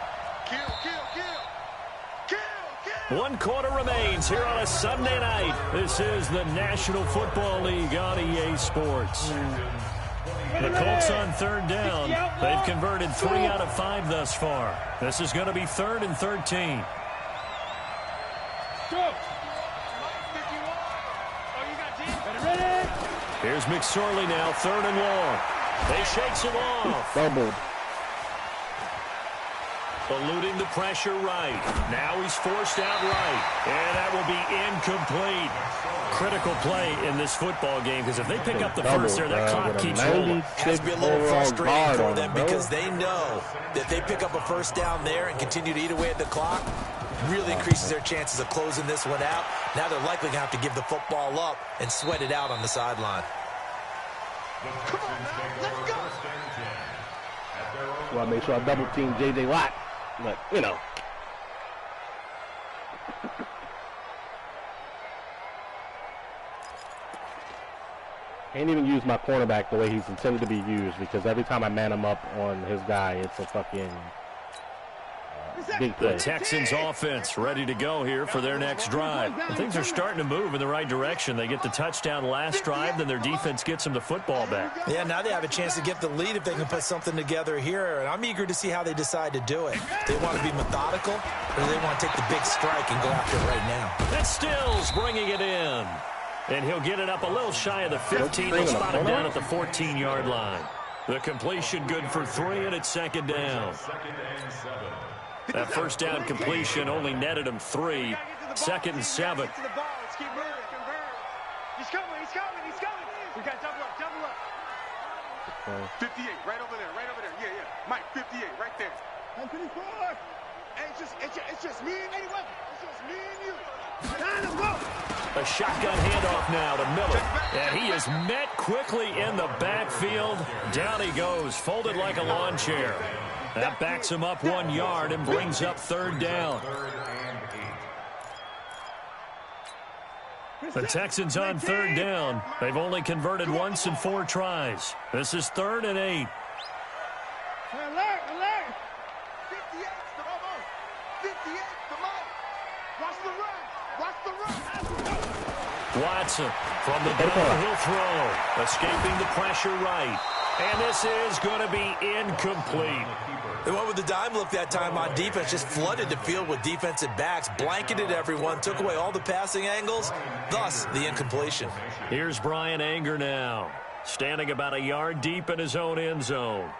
Kill. 1 quarter remains here on a Sunday night. This is the National Football League on EA Sports. The Colts on third down. They've converted 3 out of 5 thus far. This is going to be 3rd and 13. Here's McSorley now, 3rd and long. They shakes him off. Doubled. Eluding the pressure right. Now he's forced out right. And that will be incomplete. Critical play in this football game because if they pick up the first there, that clock keeps rolling. Has to be a little frustrating for them because they know that they pick up a first down there and continue to eat away at the clock. Really increases their chances of closing this one out. Now they're likely going to have to give the football up and sweat it out on the sideline. Come on now, let's go. Well, I make sure I double team J.J. Watt. But, you know. Can't even use my cornerback the way he's intended to be used because every time I man him up on his guy, it's a fucking big play. The Texans offense ready to go here for their next drive. Things are starting to move in the right direction. They get the touchdown last drive, then their defense gets them the football back. Yeah, now they have a chance to get the lead if they can put something together here. And I'm eager to see how they decide to do it. They want to be methodical, or do they want to take the big strike and go after it right now? That's Stills bringing it in. And he'll get it up a little shy of the 15. They'll spot him down at the 14-yard line. The completion good for 3, and it's 2nd down. That first down completion only netted him 3. 2nd and 7. He's coming. We got double up. 58, right over there. Yeah. Mike, 58, right there. 154. Hey, it's just me. Anyway, it's just me and you. Time to go. A shotgun handoff now to Miller. And he is met quickly in the backfield. Down he goes, folded like a lawn chair. That backs him up 1 yard and brings up 3rd down. The Texans on 3rd down. They've only converted once in 4 tries. This is 3rd and 8. Alert. 58, come on. 58, come on. Watch the run. Watson from the gun, he'll throw. Escaping the pressure right. And this is going to be incomplete. They went with the dime look that time on defense, just flooded the field with defensive backs, blanketed everyone, took away all the passing angles, thus the incompletion. Here's Brian Anger now, standing about a yard deep in his own end zone.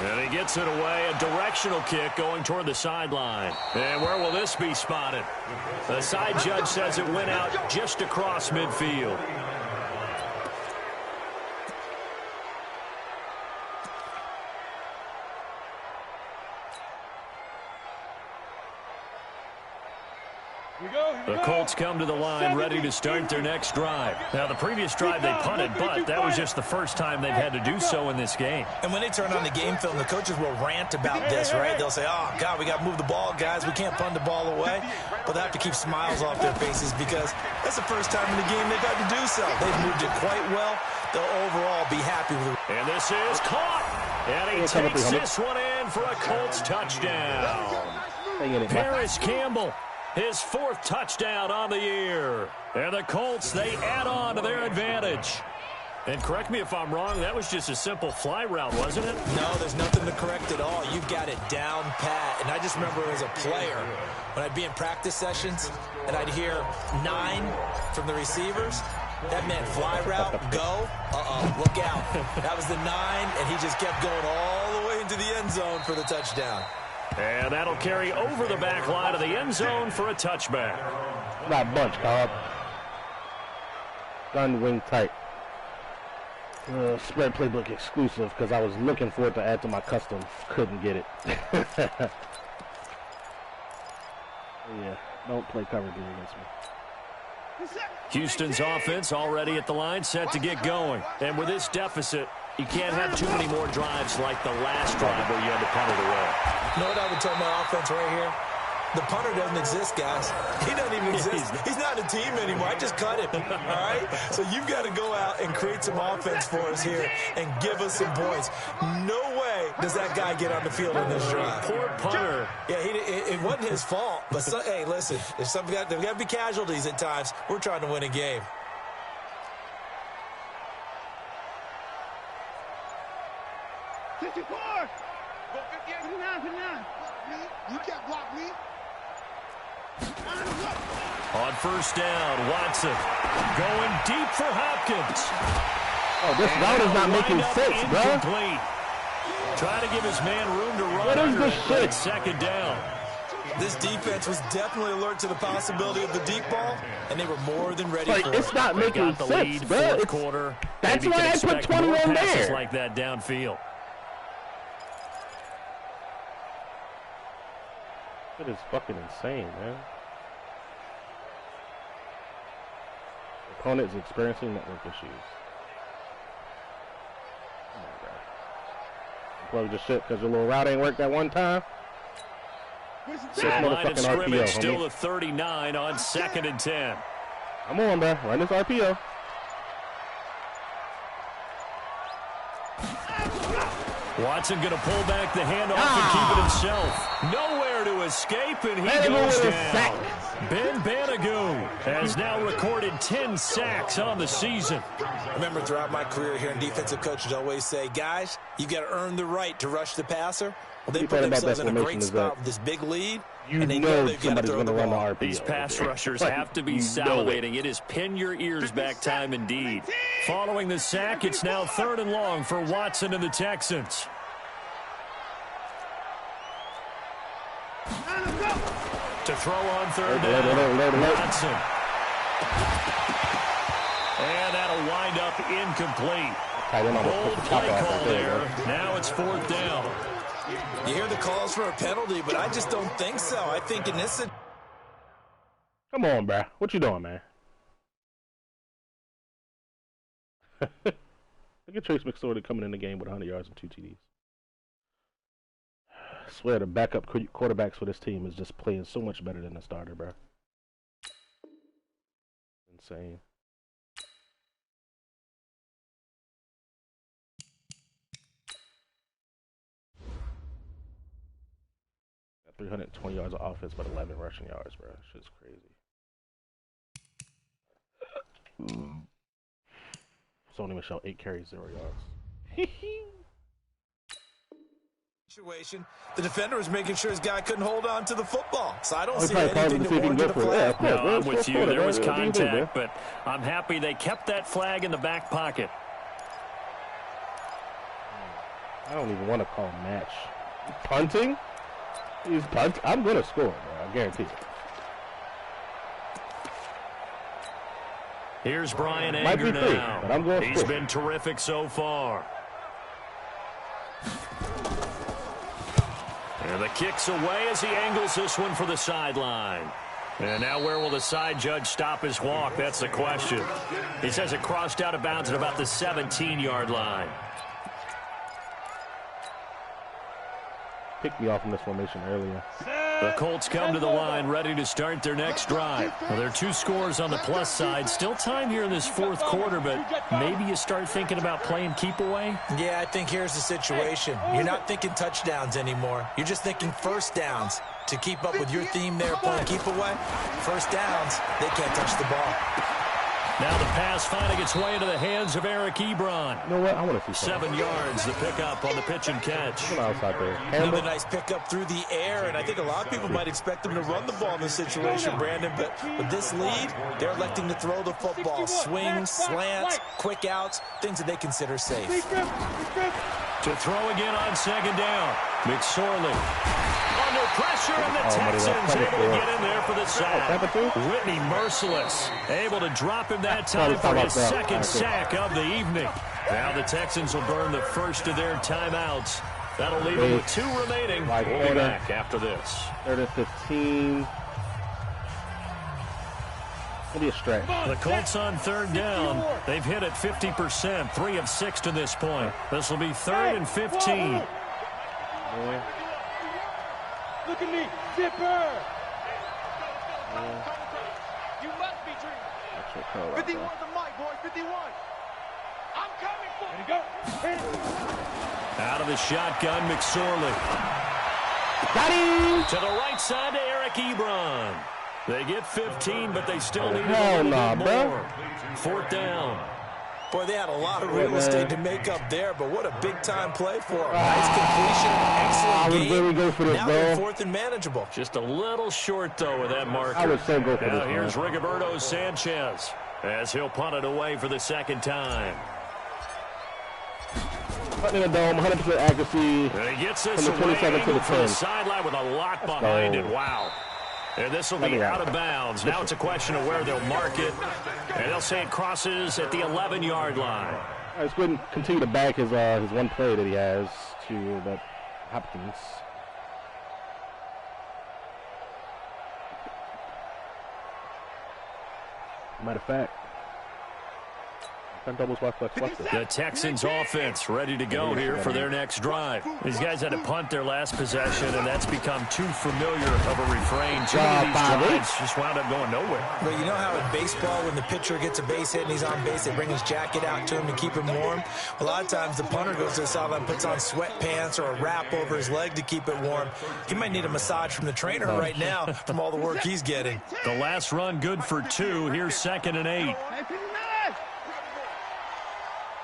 And he gets it away, a directional kick going toward the sideline. And where will this be spotted? The side judge says it went out just across midfield. The Colts come to the line ready to start their next drive. Now, the previous drive they punted, but that was just the first time they've had to do so in this game. And when they turn on the game film, the coaches will rant about this, right? They'll say, oh, God, we got to move the ball, guys. We can't punt the ball away. But they have to keep smiles off their faces because that's the first time in the game they've had to do so. They've moved it quite well. They'll overall be happy with it. And this is caught. And he takes this one in for a Colts touchdown. Paris Campbell. His 4th touchdown on the year. And the Colts, they add on to their advantage. And correct me if I'm wrong, that was just a simple fly route, wasn't it? No, there's nothing to correct at all. You've got it down pat. And I just remember as a player, when I'd be in practice sessions, and I'd hear 9 from the receivers, that meant fly route, go, look out. That was the 9, and he just kept going all the way into the end zone for the touchdown. And that'll carry over the back line of the end zone for a touchback. That bunch, Cobb. Gun wing tight. Spread playbook exclusive because I was looking for it to add to my custom. Couldn't get it. Yeah, don't play cover 3 against me. Houston's offense already at the line, set to get going. And with this deficit, you can't have too many more drives like the last drive where you had to punt it away. You know what I would tell my offense right here? The punter doesn't exist, guys. He doesn't even exist. He's not a team anymore. I just cut him, all right? So you've got to go out and create some offense for us here and give us some points. No way does that guy get on the field on this drive. Poor punter. Yeah, it wasn't his fault. But, hey, listen, there's got to be casualties at times. We're trying to win a game. Go 58, 59, 59. You can't block me. On first down, Watson going deep for Hopkins. Oh, this route is not making sense, bro. Trying to give his man room to run. What is this shit? Second down. This defense was definitely alert to the possibility of the deep ball, and they were more than ready for it. It's not making sense, bro. Fourth quarter. That's why I put 21 there. Like that downfield. It is fucking insane, man. The opponent is experiencing network issues. Come on, bro. Plug the shit because your little route ain't worked that one time. So line of scrimmage still a 39 on 2nd and 10. Come on, bro. Run this RPO. Watson going to pull back the handoff and keep it himself. Nowhere to escape, and he goes down. Ben Banagoo has now recorded 10 sacks on the season. Remember, throughout my career here in defensive coaches always say, guys, you've got to earn the right to rush the passer. Well, they put themselves in a great spot with this big lead. And they know they've got to throw the ball. These pass rushers have to be salivating. It is pin your ears back time indeed. Following the sack, it's now 3rd and long for Watson and the Texans. To throw on 3rd down, Watson. And that'll wind up incomplete. Bold play call there. Now it's 4th down. You hear the calls for a penalty, but I just don't think so. I think in this... Come on, bro. What you doing, man? Look at Trace McSorley coming in the game with 100 yards and 2 TDs. I swear the backup quarterbacks for this team is just playing so much better than the starter, bro. Insane. Got 320 yards of offense, but 11 rushing yards, bro. Shit's crazy. Sony Michel, 8 carries, 0 yards. Situation. The defender was making sure his guy couldn't hold on to the football. So I don't see anything to warrant the flag. No, I'm with you. There was contact, but I'm happy they kept that flag in the back pocket. I don't even want to call match. Punting? He's punting. I'm going to score, bro. I guarantee it. Here's Brian Anger now. But I'm going He's been terrific so far. And the kick's away as he angles this one for the sideline. And now where will the side judge stop his walk? That's the question. He says it crossed out of bounds at about the 17-yard line. Picked me off in this formation earlier. The Colts come to the line ready to start their next drive. Well, there are 2 scores on the plus side. Still time here in this 4th quarter, but maybe you start thinking about playing keep away? Yeah, I think here's the situation. You're not thinking touchdowns anymore. You're just thinking first downs. To keep up with your theme there, playing keep away, first downs, they can't touch the ball. Now the pass finding its way into the hands of Eric Ebron. You know what? I want to see 7 yards, the pickup on the pitch and catch. Another nice pickup through the air, and I think a lot of people might expect them to run the ball in this situation, Brandon, but with this lead, they're electing to throw the football. Swings, slants, quick outs, things that they consider safe. To throw again on 2nd down, McSorley. Under pressure, and the Texans able to get in there for the sack. Whitney merciless, able to drop him that time for his 2nd sack of the evening. Now the Texans will burn the first of their timeouts. That'll leave them with 2 remaining. We'll be back after this. 3rd and 15. It'll be a stretch. The Colts on 3rd down. They've hit it 50%, 3 of 6 to this point. This will be 3rd and 15. Look at me, zipper. You must be dreaming. 51's a mic, boy. 51. I'm coming for you. Out of the shotgun, McSorley. Got him! To the right side to Eric Ebron. They get 15, but they still need a hell little nah, bit bro. more. 4th down. Boy, they had a lot of real estate to make up there, but what a big-time play for them. Nice completion, excellent game. I would really go for this, now bro. they're 4th and manageable. Just a little short, though, with that marker. I would so go for now this, here's man. Rigoberto Sanchez as he'll punt it away for the 2nd time. Putting in the dome, 100% accuracy. And he gets this From the 27 to the from the 10. sideline with a lot behind go. it. Wow. And this will be out of bounds. Now it's a question of where they'll mark it. And they'll say it crosses at the 11-yard line. All right, let's go ahead and continue to back his one play that he has to that Hopkins. Matter of fact, doubles watch. The Texans offense ready to go here for their next drive. These guys had to punt their last possession, and that's become too familiar of a refrain. Too many of these drives just wound up going nowhere. But you know how in baseball, when the pitcher gets a base hit and he's on base, they bring his jacket out to him to keep him warm? A lot of times the punter goes to the sideline, puts on sweatpants or a wrap over his leg to keep it warm. He might need a massage from the trainer right now from all the work he's getting. The last run good for 2. Here's 2nd and 8.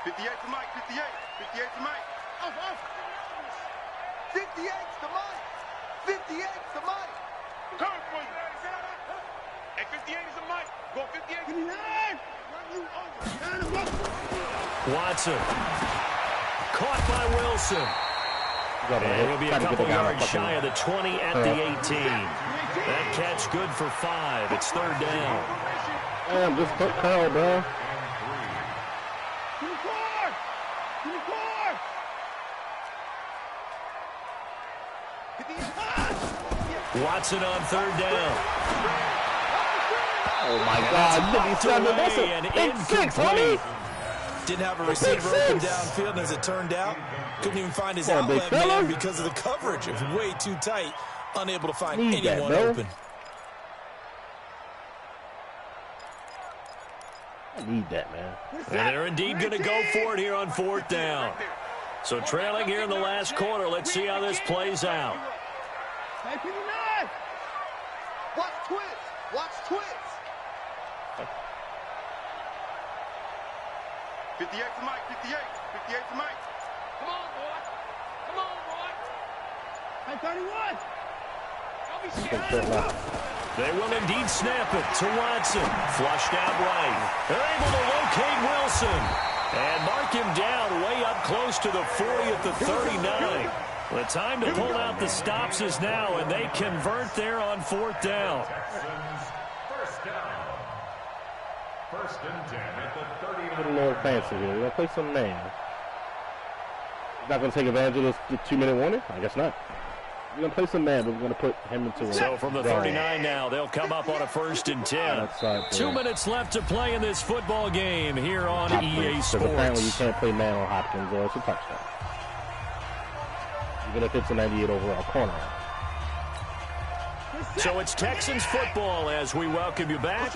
58 to Mike, 58. 58 to Mike. 58 to Mike. 58 to Mike. Coming for you. Hey, 58 is a mic. Go 58. 59. Watson. Caught by Wilson. And he'll be a couple yards shy of the 20 at the 18. That catch good for 5. It's 3rd down. Damn, just put Kyle, bro. Watson on 3rd down. Oh my God! That's and incomplete. Didn't have a receiver open downfield, and as it turned out, couldn't even find his outlet man because of the coverage. It was way too tight, unable to find anyone open. I need that, man. And they're indeed going to go for it here on 4th down. So trailing here in the last quarter. Let's see how this plays out. Watch twist. Watch twist. 58 to Mike. 58. 58 to Mike. Come on, boy. Come on, boy. Hey, 31. Don't be scared. They will indeed snap it to Watson. Flushed out right. They're able to locate Wilson. And mark him down way up close to the 40 at the 39. The time to pull out the stops is now, and they convert there on 4th down. First down. 1st and 10 at the 30. A little fancy here. We're going to play some man. Not going to take advantage of this 2-minute warning? I guess not. We're going to play some man, but we're going to put him into a So from the 39 now, they'll come up on a 1st and 10. 2 minutes left to play in this football game here on EA Sports. Apparently you can't play man on Hopkins or it's a touchdown. Even if it's a 98 overall corner. So it's Texans football as we welcome you back.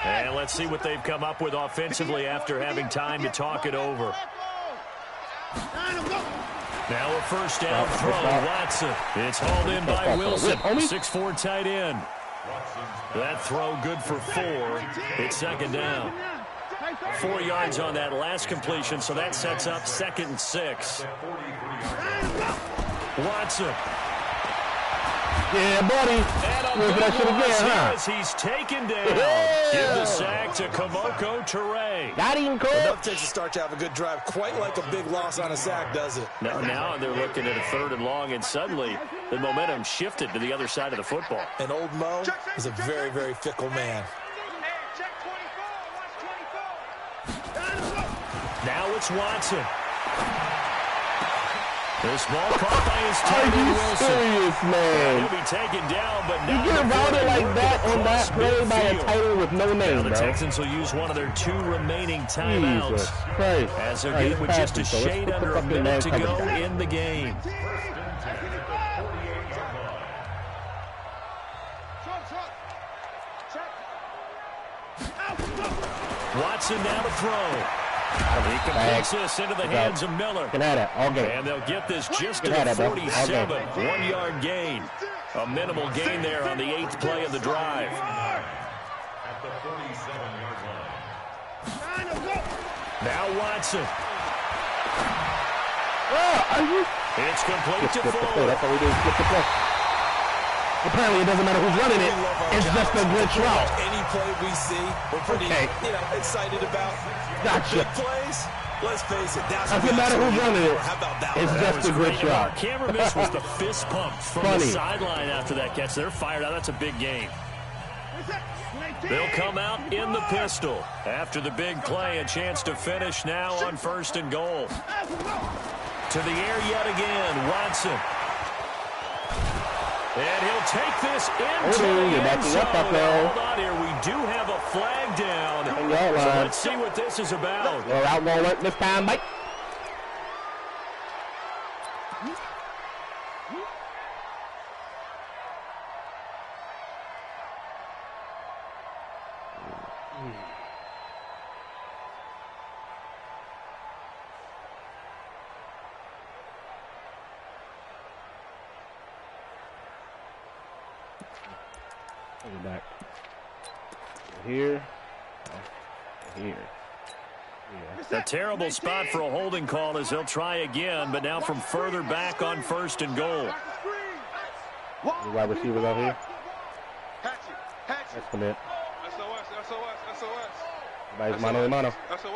And let's see what they've come up with offensively after having time to talk it over. Now a 1st down throw, Watson. It's hauled in by Wilson, 6'4" tight end. That throw good for 4. It's 2nd down. 4 yards on that last completion, so that sets up 2nd and 6. Watson. Yeah, buddy. And a Look at that shit again, huh? He's taken down. Give the sack to Kamoko Toure. Got him, Cole. Enough takes a start to have a good drive. Quite like a big loss on a sack, does it? Now they're looking at a 3rd and long, and suddenly the momentum shifted to the other side of the football. And old Mo is a very, very fickle man. Now it's Watson. This ball caught by his tight end Wilson. Serious, man? He'll be taken down, but now you get routed like that on that play by a tight end with no name, the bro. Texans will use one of their 2 remaining timeouts. Jesus Christ. As they're getting with just a shade under a minute to go in the game. Watson now to throw. He completes this into the hands of Miller. Can have that all game. And they'll get this just to the 47. 1-yard gain. A minimal gain there on the 8th play of the drive. At the 47-yard line. Now Watson. Oh, It's complete to play. That's Fuller. all we do is skip the play. Apparently, it doesn't matter who's running it. It's just a glitch route. Any play we see, we're pretty excited about. Gotcha. Big plays, let's face it. Doesn't matter who's running it. How about that? It's just a glitch Our route. camera miss was the fist pump from the sideline after that catch. They're fired out. That's a big game. They'll come out in the pistol. After the big play, a chance to finish now on 1st and goal. To the air yet again, Watson. And he'll take this into the end zone. Hold on here. We do have a flag down. So let's see what this is about. We're out going work this time, Mike. Back here, here. A terrible spot for a holding call as they'll try again, but now from further back on 1st and goal. The wide receivers out here. Let's commit. SOS. Everybody's mano a mano. SOS.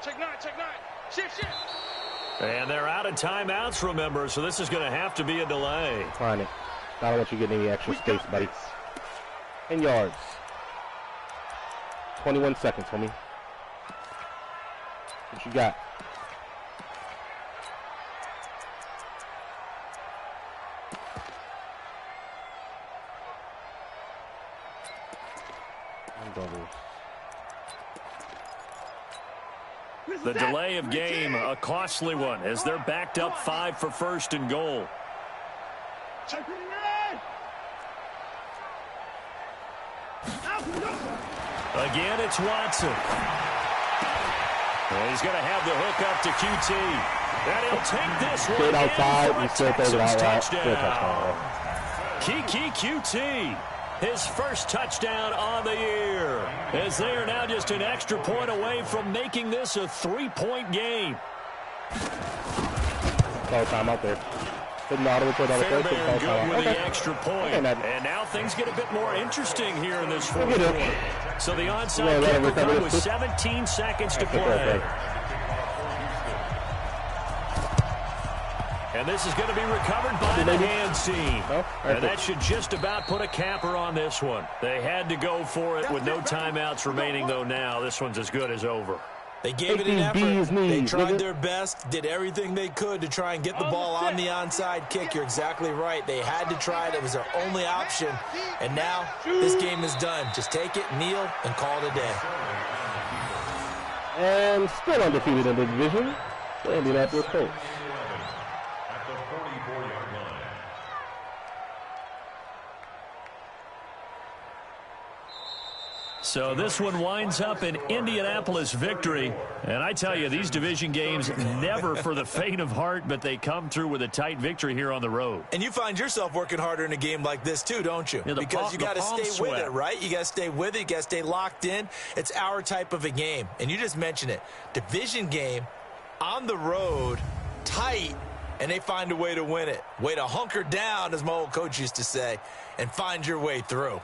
Check 9. Shift. And they're out of timeouts, remember, so this is going to have to be a delay. Find it. I don't want you getting any extra space, buddy. 10 yards. 21 seconds, homie. What you got? The delay of game, a costly one, as they're backed up 5 for 1st and goal. Again, it's Watson. And he's going to have the hook up to QT. And he'll take this one. Straight outside, you still take it out right. Touchdown. Kiki QT, his first touchdown on the year. As they are now just an extra point away from making this a 3-point game. All time out there. Fairbairn good with the extra point. And now things get a bit more interesting here in this fourth quarter. So the onside kick will come with 17 seconds to play. And this is going to be recovered by the hands team. And that should just about put a capper on this one. They had to go for it with no timeouts remaining, though now. This one's as good as over. They gave it an effort. They tried their best, did everything they could to try and get the ball on the onside kick. You're exactly right. They had to try it. It was their only option. And now this game is done. Just take it, kneel, and call it a day. And still undefeated in the division, the Indianapolis Colts. At the 44-yard line. So this one winds up an Indianapolis victory. And I tell you, these division games never for the faint of heart, but they come through with a tight victory here on the road. And you find yourself working harder in a game like this too, don't you? Yeah, because you got to stay with it, right? You got to stay with it. You got to stay locked in. It's our type of a game. And you just mentioned it. Division game, on the road, tight, and they find a way to win it. Way to hunker down, as my old coach used to say, and find your way through.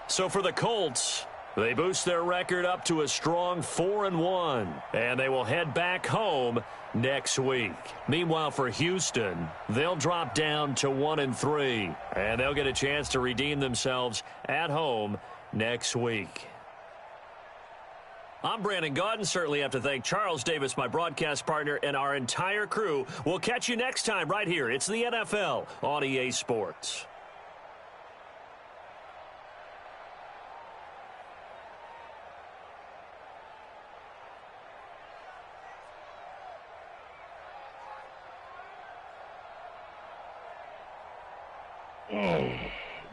So for the Colts, they boost their record up to a strong 4-1, and they will head back home next week. Meanwhile, for Houston, they'll drop down to 1-3, and they'll get a chance to redeem themselves at home next week. I'm Brandon Gaudin. Certainly have to thank Charles Davis, my broadcast partner, and our entire crew. We'll catch you next time right here. It's the NFL on EA Sports.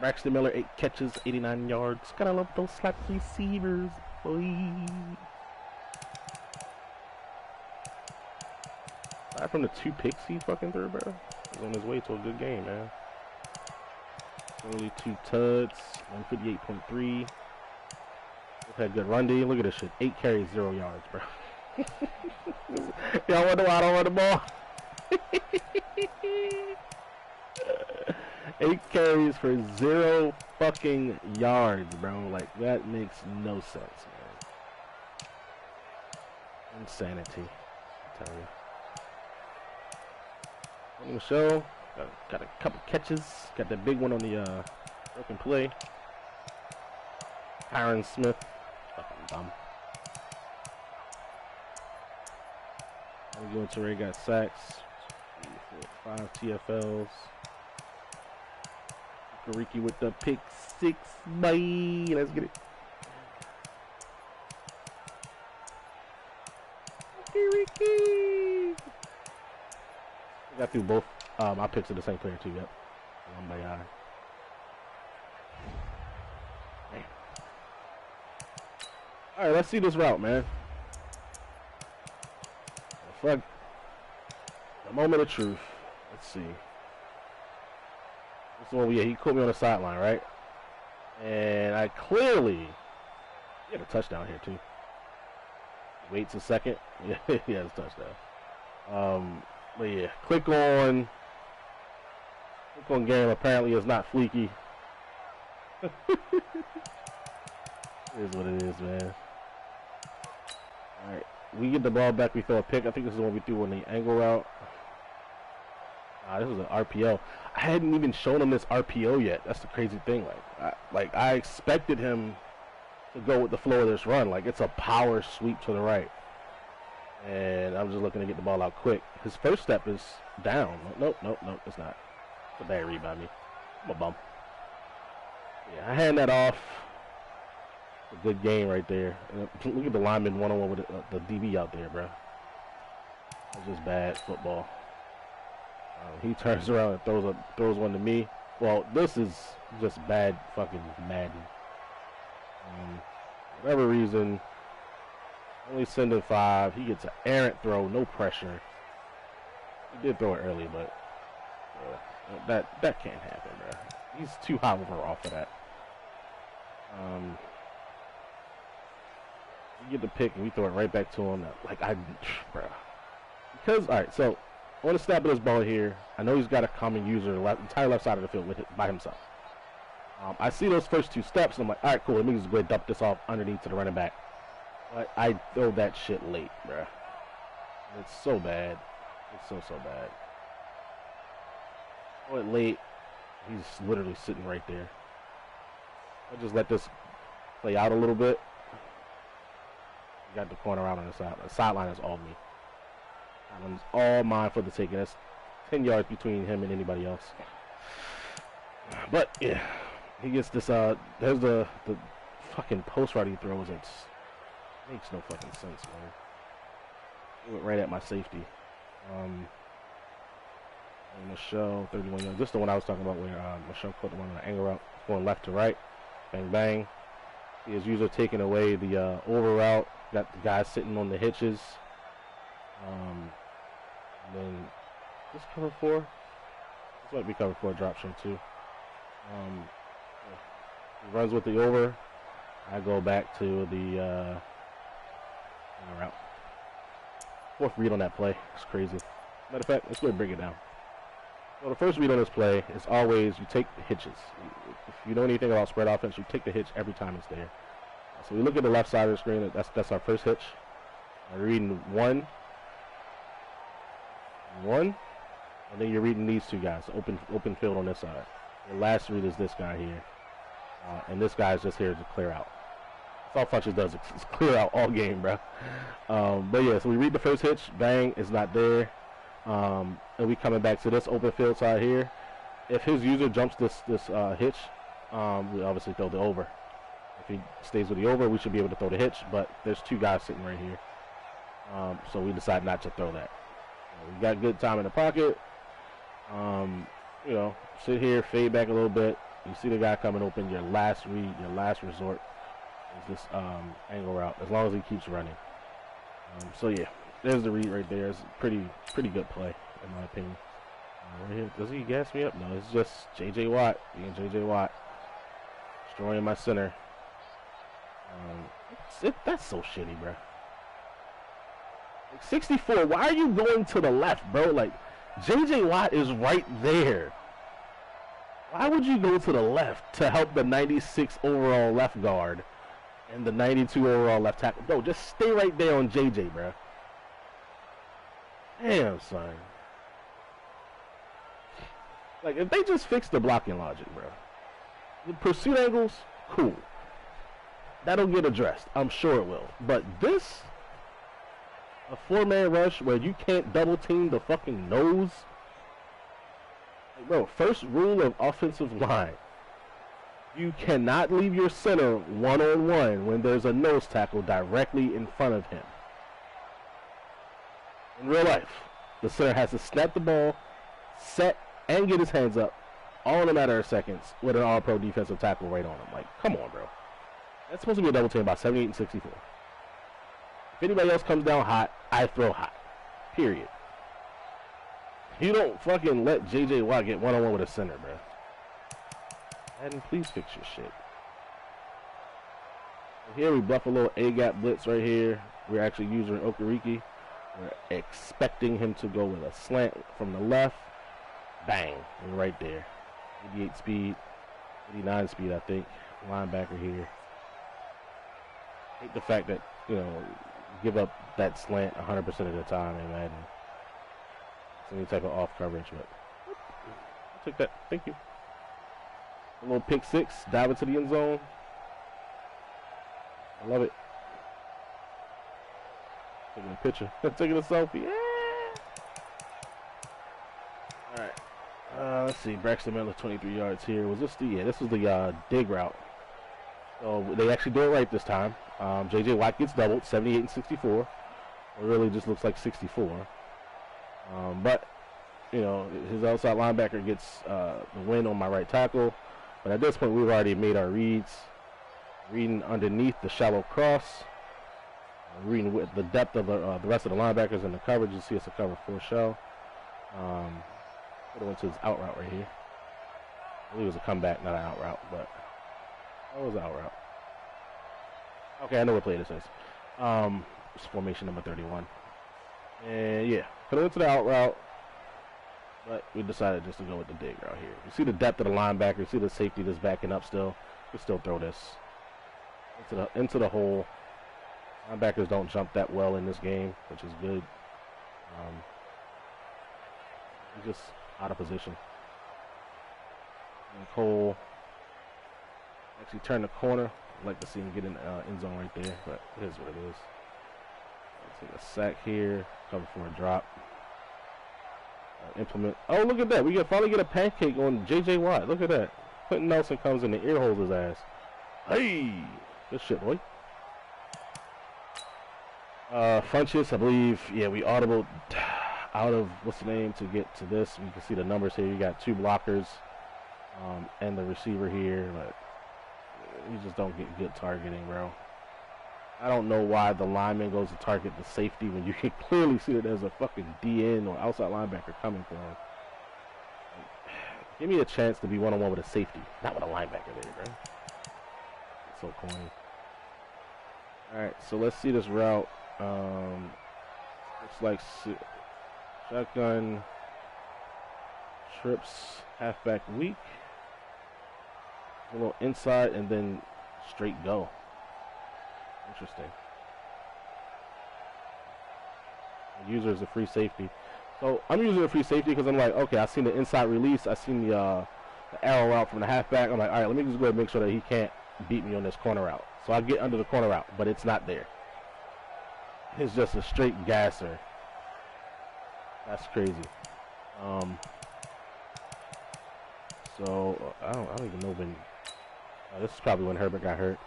Braxton Miller, 8 catches, 89 yards. Gotta love those slap receivers, boy. Aside from the 2 picks he fucking threw, bro. He's on his way to a good game, man. Only 2 tuds, 158.3. Both had good run D. Look at this shit. 8 carries, 0 yards, bro. Y'all wonder why I don't run the ball? 8 carries for 0 fucking yards, bro. Like, that makes no sense, man. Insanity, I tell you. On the show, got a couple catches. Got that big one on the broken play. Tyron Smith, fucking dumb. Going to Ray got sacks. 5 TFLs. Ricky with the pick 6. Bye. Let's get it. Ricky. I got through both my picks of the same player too. Yep. One by eye. Man. All right, let's see this route, man. Fuck. The moment of truth. Let's see. This one, yeah, he caught me on the sideline, right? And I clearly, he had a touchdown here too. Waits a second. Yeah, he has a touchdown. But yeah, click on game. Apparently, it's not fleeky. It is what it is, man. All right. We get the ball back, we throw a pick. I think this is what we threw on the angle route. This was an RPO. I hadn't even shown him this RPO yet. That's the crazy thing. I expected him to go with the flow of this run. Like, it's a power sweep to the right. And I'm just looking to get the ball out quick. His first step is down. Nope, it's not. It's a bad read by me. I'm a bum. Yeah, I hand that off. A good game right there. Look at the lineman one-on-one with the DB out there, bro. That's just bad football. He turns around and throws one to me. Well, this is just bad fucking Madden. Whatever reason, only sending 5. He gets an errant throw, no pressure. He did throw it early, but that can't happen, bro. He's too high over off of that. We get the pick and we throw it right back to him. Bro. Because, all right, so on the snap of this ball here, I know he's got a common user, entire left side of the field with it by himself. I see those first 2 steps, and I'm like, all right, cool. Let me just go ahead and dump this off underneath to the running back. But I throw that shit late, bro. It's so bad. It's so bad. Throw it late. He's literally sitting right there. I just let this play out a little bit. Got the corner out on the side. The sideline is all me. It's all mine for the taking. That's 10 yards between him and anybody else. But yeah, he gets this. There's the fucking post route he throws. It makes no fucking sense, man. He went right at my safety. Michelle, 31 yards. This is the one I was talking about where Michelle caught the one on the angle route, going left to right, bang bang. His user taking away the over route. Got the guy sitting on the hitches. And then this cover 4. This might be cover 4 drop option too. He runs with the over. I go back to the route. 4th read on that play. It's crazy. Matter of fact, let's go ahead and break it down. Well, the first read on this play is always you take the hitches. If you know anything about spread offense, you take the hitch every time it's there. So we look at the left side of the screen. That's our first hitch. I'm reading 1, and then you're reading these 2 guys. Open field on this side. The last read is this guy here, and this guy is just here to clear out. That's all Funches does. It's clear out all game, bro. But yeah, so we read the first hitch. Bang, it's not there. And we coming back to this open field side here. If his user jumps this hitch, we obviously throw the over. If he stays with the over, we should be able to throw the hitch, but there's 2 guys sitting right here. So we decide not to throw that. We got good time in the pocket. Sit here, fade back a little bit, You see the guy coming open, your last read, your last resort is this angle route, as long as he keeps running. So yeah, there's the read right there. It's a pretty good play, in my opinion. Right here. Does he gas me up? No, it's just J.J. Watt being J.J. Watt. Destroying my center. That's so shitty, bro. Like 64, why are you going to the left, bro? Like, J.J. Watt is right there. Why would you go to the left to help the 96 overall left guard and the 92 overall left tackle? Bro, just stay right there on J.J., bro. Damn, son. Like, if they just fix the blocking logic, bro. The pursuit angles, cool. That'll get addressed. I'm sure it will. But this, a four-man rush where you can't double team the fucking nose. Like, bro, first rule of offensive line. You cannot leave your center one-on-one when there's a nose tackle directly in front of him. In real life, the center has to snap the ball, set, and get his hands up, all in a matter of seconds, with an all-pro defensive tackle right on him. Like, come on, bro. That's supposed to be a double team by 78 and 64. If anybody else comes down hot, I throw hot. Period. You don't fucking let J.J. Watt get one-on-one with a center, bro. Madden, please fix your shit. Here we bluff a little A-gap blitz right here. We're actually using Okereke. We're expecting him to go with a slant from the left. Bang. We're right there. 88 speed. 89 speed, I think. Linebacker here. Hate the fact that, you know, give up that slant 100% of the time in Madden. It's any type of off coverage, but I'll take that. Thank you. A little pick six, dive into the end zone. I love it. Taking a picture. Taking a selfie. Yeah. All right. Let's see. Braxton Miller, 23 yards here. Was this the? Yeah, this was the dig route. So they actually do it right this time. J.J. Watt gets doubled, 78 and 64. It really just looks like 64. But, you know, his outside linebacker gets the win on my right tackle. But at this point, we've already made our reads. Reading underneath the shallow cross. Reading with the depth of the rest of the linebackers in the coverage. You see it's a cover 4 shell. Could have went to his out route right here. I believe it was a comeback, not an out route, but that was an out route. Okay, I know what play this is. It's formation number 31. And yeah, could have went to the out route, but we decided just to go with the dig route here. You see the depth of the linebacker, you see the safety that's backing up still. We still throw this into the hole. Linebackers don't jump that well in this game, which is good. He's just out of position. And Cole actually turned the corner. I'd like to see him get in the end zone right there, but it is what it is. Take a sack here, cover for a drop. Implement. Oh, look at that. We finally get a pancake on J.J. Watt. Look at that. Quentin Nelson comes in the ear holds his ass. Hey! Good shit, boy. Funches, I believe, yeah, we audibled out of, what's the name, to get to this. You can see the numbers here. You got 2 blockers and the receiver here, but you just don't get good targeting, bro. I don't know why the lineman goes to target the safety when you can clearly see that there's a fucking DN or outside linebacker coming for him. Give me a chance to be one-on-one with a safety, not with a linebacker there, bro. It's so corny. Alright, so let's see this route. Looks like shotgun, trips, halfback weak. A little inside and then straight go. Interesting. User is a free safety. So I'm using a free safety because I'm like, okay, I seen the inside release. I seen the arrow route from the halfback. I'm like, all right, let me just go ahead and make sure that he can't beat me on this corner route. So I get under the corner route, but it's not there. It's just a straight gasser. That's crazy. So I don't even know when. This is probably when Herbert got hurt.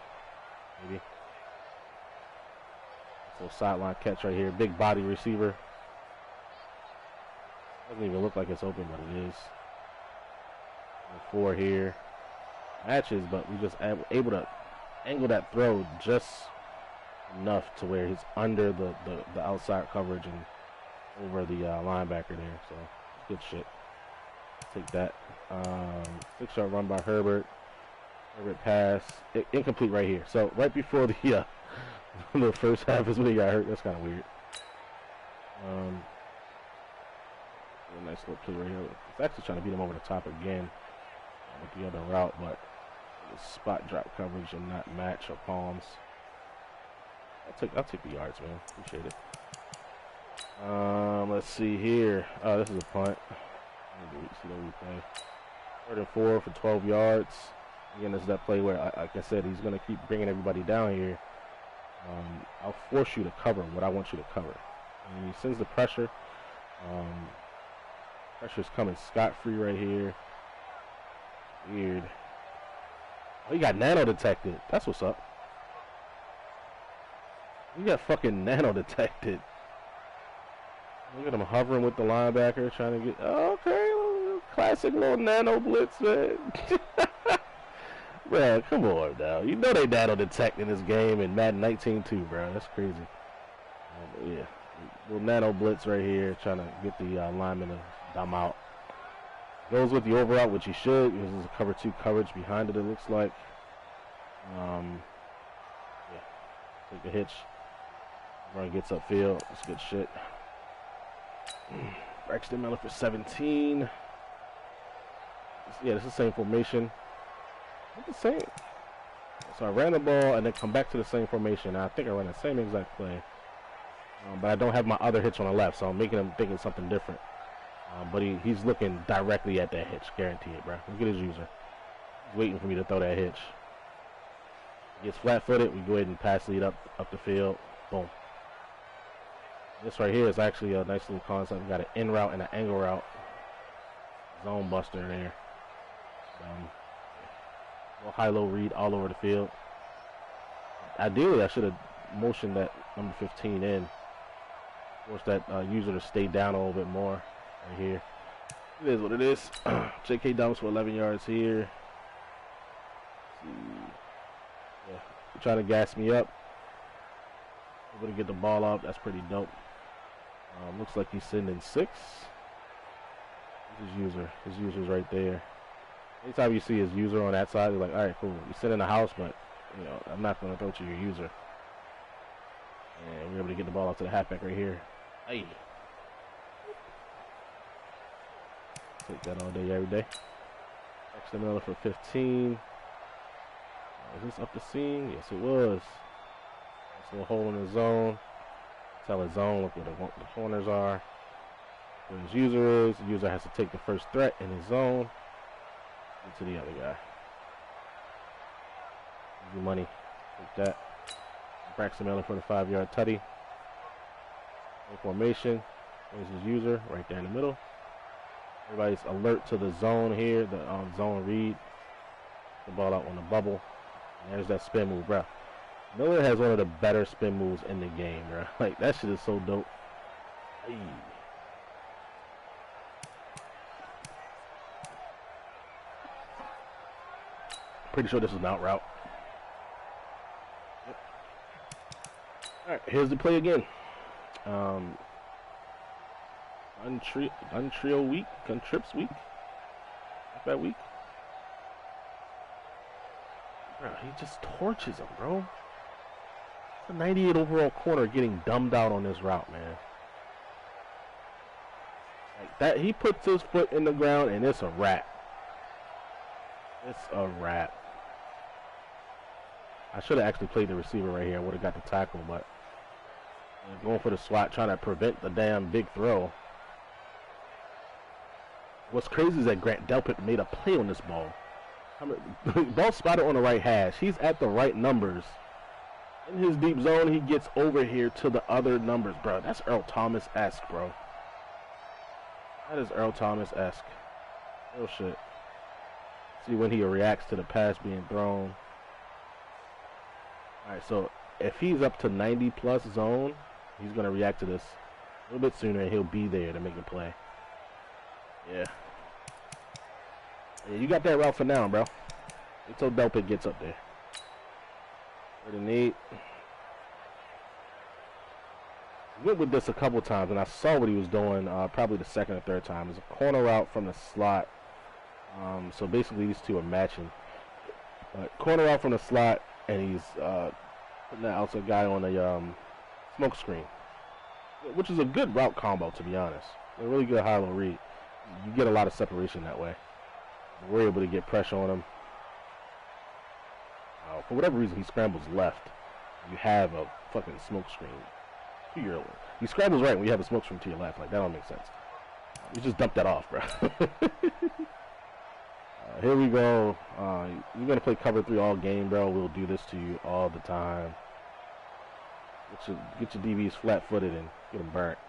Maybe. So sideline catch right here. Big body receiver. Doesn't even look like it's open, but it is. 4 here. matches, but we just able to angle that throw just enough to where he's under the outside coverage and over the linebacker there. So good shit. Take that. 6-yard run by Herbert. Herbert pass. Incomplete right here. So right before the the first half is when he got hurt. That's kind of weird. A nice little play right here. It's actually trying to beat him over the top again with the other route, but spot drop coverage and not match or palms. I'll take the yards, man. Appreciate it. Let's see here. Oh, this is a punt. See the replay. 3rd and 4 for 12 yards. Again, this is that play where, like I said, he's going to keep bringing everybody down here. I'll force you to cover what I want you to cover. And he sends the pressure. Pressure's coming scot-free right here. Weird. Oh, he got nano detected. That's what's up. He got fucking nano detected. Look at him hovering with the linebacker, trying to get. Oh, okay, classic little nano blitz, man. Bro, come on now. You know they nano detect in this game in Madden 19 too, bro. That's crazy. Yeah, little nano blitz right here, trying to get the lineman to dumb out. Goes with the over out, which he should, because there's a cover 2 coverage behind it. It looks like. Yeah, take a hitch. Run gets upfield. That's good shit. Braxton Miller for 17. Yeah, this is the same formation. It's the same. So I ran the ball and then come back to the same formation. I think I ran the same exact play. But I don't have my other hitch on the left, so I'm making him thinking something different. But he's looking directly at that hitch. Guarantee it, bro. Look at his user. He's waiting for me to throw that hitch. He gets flat-footed. We go ahead and pass lead up the field. Boom. This right here is actually a nice little concept. We got an in route and an angle route. Zone buster there. Little high-low read all over the field. Ideally, I should have motioned that number 15 in. Force that user to stay down a little bit more right here. It is what it is. J.K. Dobbins for 11 yards here. Yeah, trying to gas me up. Able to get the ball out. That's pretty dope. Looks like he's sending 6. This is user. His user's right there. Anytime you see his user on that side, you're like, all right, cool. You sit in the house, but you know I'm not going to throw to your user. And we're able to get the ball out to the halfback right here. Hey. Take that all day, every day. Braxton Miller for 15. Is this up the seam? Yes, it was. Nice little hole in the zone. Tell his zone, look where the corners are. Where his user is. The user has to take the first threat in his zone. Into the other guy. Easy money. Take that. Braxton Miller for the 5-yard tutty. No formation. There's his user right there in the middle. Everybody's alert to the zone here, the zone read. The ball out on the bubble. And there's that spin move, bro. Miller has one of the better spin moves in the game, bro. Like, that shit is so dope. Hey. Pretty sure this is an out route. Yep. Alright, here's the play again. Untrio week, Contrips week. Not that week. Bro, he just torches him, bro. It's a 98 overall corner getting dumbed out on this route, man. Like that, he puts his foot in the ground and it's a wrap. It's a wrap. I should have actually played the receiver right here. I would have got the tackle, but going for the swat, trying to prevent the damn big throw. What's crazy is that Grant Delpit made a play on this ball. Ball spotted on the right hash. He's at the right numbers. In his deep zone, he gets over here to the other numbers, bro. That's Earl Thomas-esque, bro. That is Earl Thomas-esque. Real shit. See when he reacts to the pass being thrown. Alright, so if he's up to 90-plus zone, he's going to react to this a little bit sooner, and he'll be there to make a play. Yeah. Yeah, you got that route for now, bro. Until Delpit gets up there. 3rd and 8. Went with this a couple times, and I saw what he was doing probably the 2nd or 3rd time. It's a corner route from the slot. So basically these two are matching. Corner route from the slot, and he's putting that outside guy on a smoke screen, which is a good route combo, to be honest. A really good high-low read. You get a lot of separation that way. We're able to get pressure on him. For whatever reason, he scrambles left. You have a fucking smoke screen to your left. He scrambles right when you have a smoke screen to your left. Like, that don't make sense. You just dump that off, bro. Here we go. You're going to play cover 3 all game, bro. We'll do this to you all the time. Get your DBs flat-footed and get them burnt.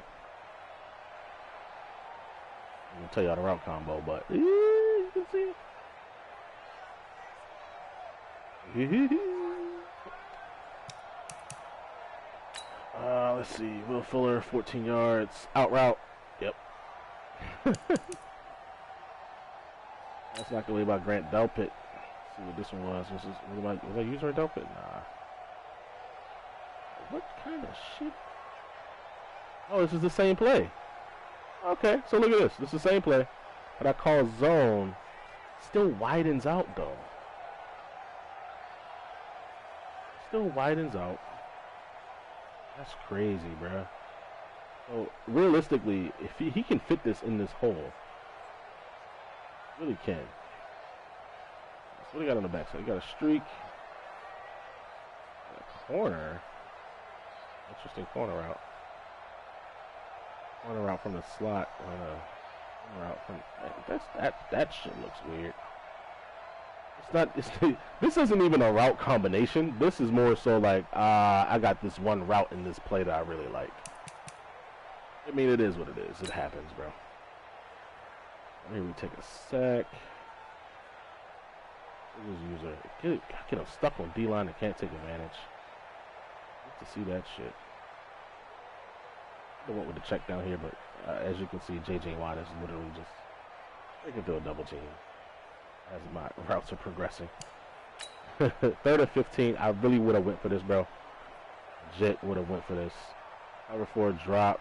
I'm going to tell you how the route combo, but you can see it. Let's see. Will Fuller, 14 yards. Out route. Yep. That's not the way by Grant Delpit. Let's see what this one was. Was I using Delpit? Nah. What kind of shit? Oh, this is the same play. Okay, so look at this. This is the same play. But I call zone. Still widens out, though. Still widens out. That's crazy, bruh. So, realistically, if he can fit this in this hole. Really can. So what do you got on the backside? You got a streak. Got a corner. Interesting corner route. Corner route from the slot. Corner route from that shit looks weird. This isn't even a route combination. This is more so like I got this one route in this play that I really like. I mean, it is what it is. It happens, bro. Here we take a sec. User get him stuck on D-line and can't take advantage. Good to see that shit. I went with the check down here, but as you can see, J.J. Watt is literally just breaking through a double team as my routes are progressing. 3rd and 15. I really would have went for this, bro. Legit would have went for this. Cover 4 drop.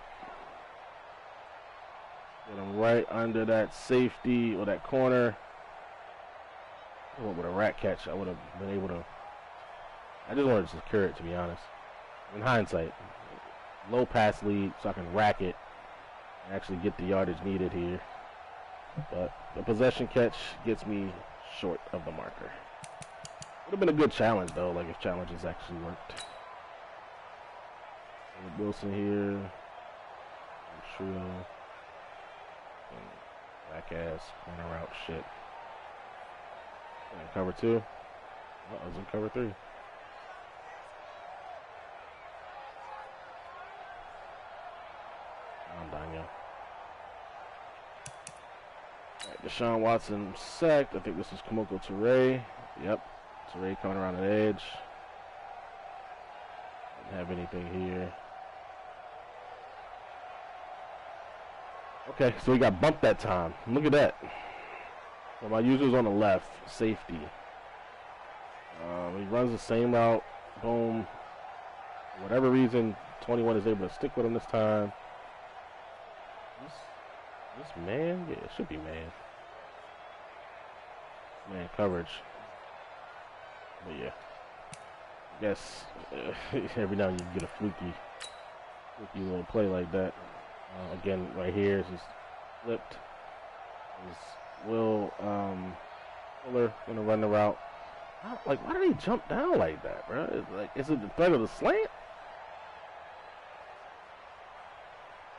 Get him right under that safety or that corner. I went with a rat catch. I would have been able to. I just wanted to secure it, to be honest. In hindsight, low pass lead so I can rack it and actually get the yardage needed here. But the possession catch gets me short of the marker. Would have been a good challenge, though, like if challenges actually worked. Wilson here. Trio. Back ass corner route shit. And cover 2. Oh, I was in cover 3. I'm Daniel. Alright, Deshaun Watson sacked. I think this is Kamoko Toure. Yep. Toure coming around the edge. Didn't have anything here. Okay, so he got bumped that time. Look at that. So my user's on the left, safety. He runs the same route. Boom. For whatever reason, 21 is able to stick with him this time. This man? Yeah, it should be man. Man coverage. But yeah. I guess every now and then you get a fluky little play like that. Again, right here is just flipped. Is Will Fuller gonna run the route? Why did he jump down like that, bro? Is it the threat of the slant?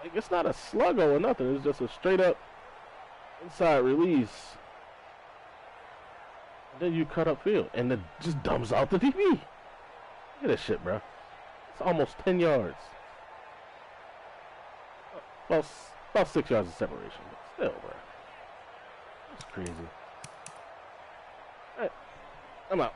Like, it's not a sluggo or nothing. It's just a straight up inside release. And then you cut up field, and it just dumps out the DB. Look at this shit, bro. It's almost 10 yards. About 6 yards of separation, but still, bro. That's crazy. All right, I'm out.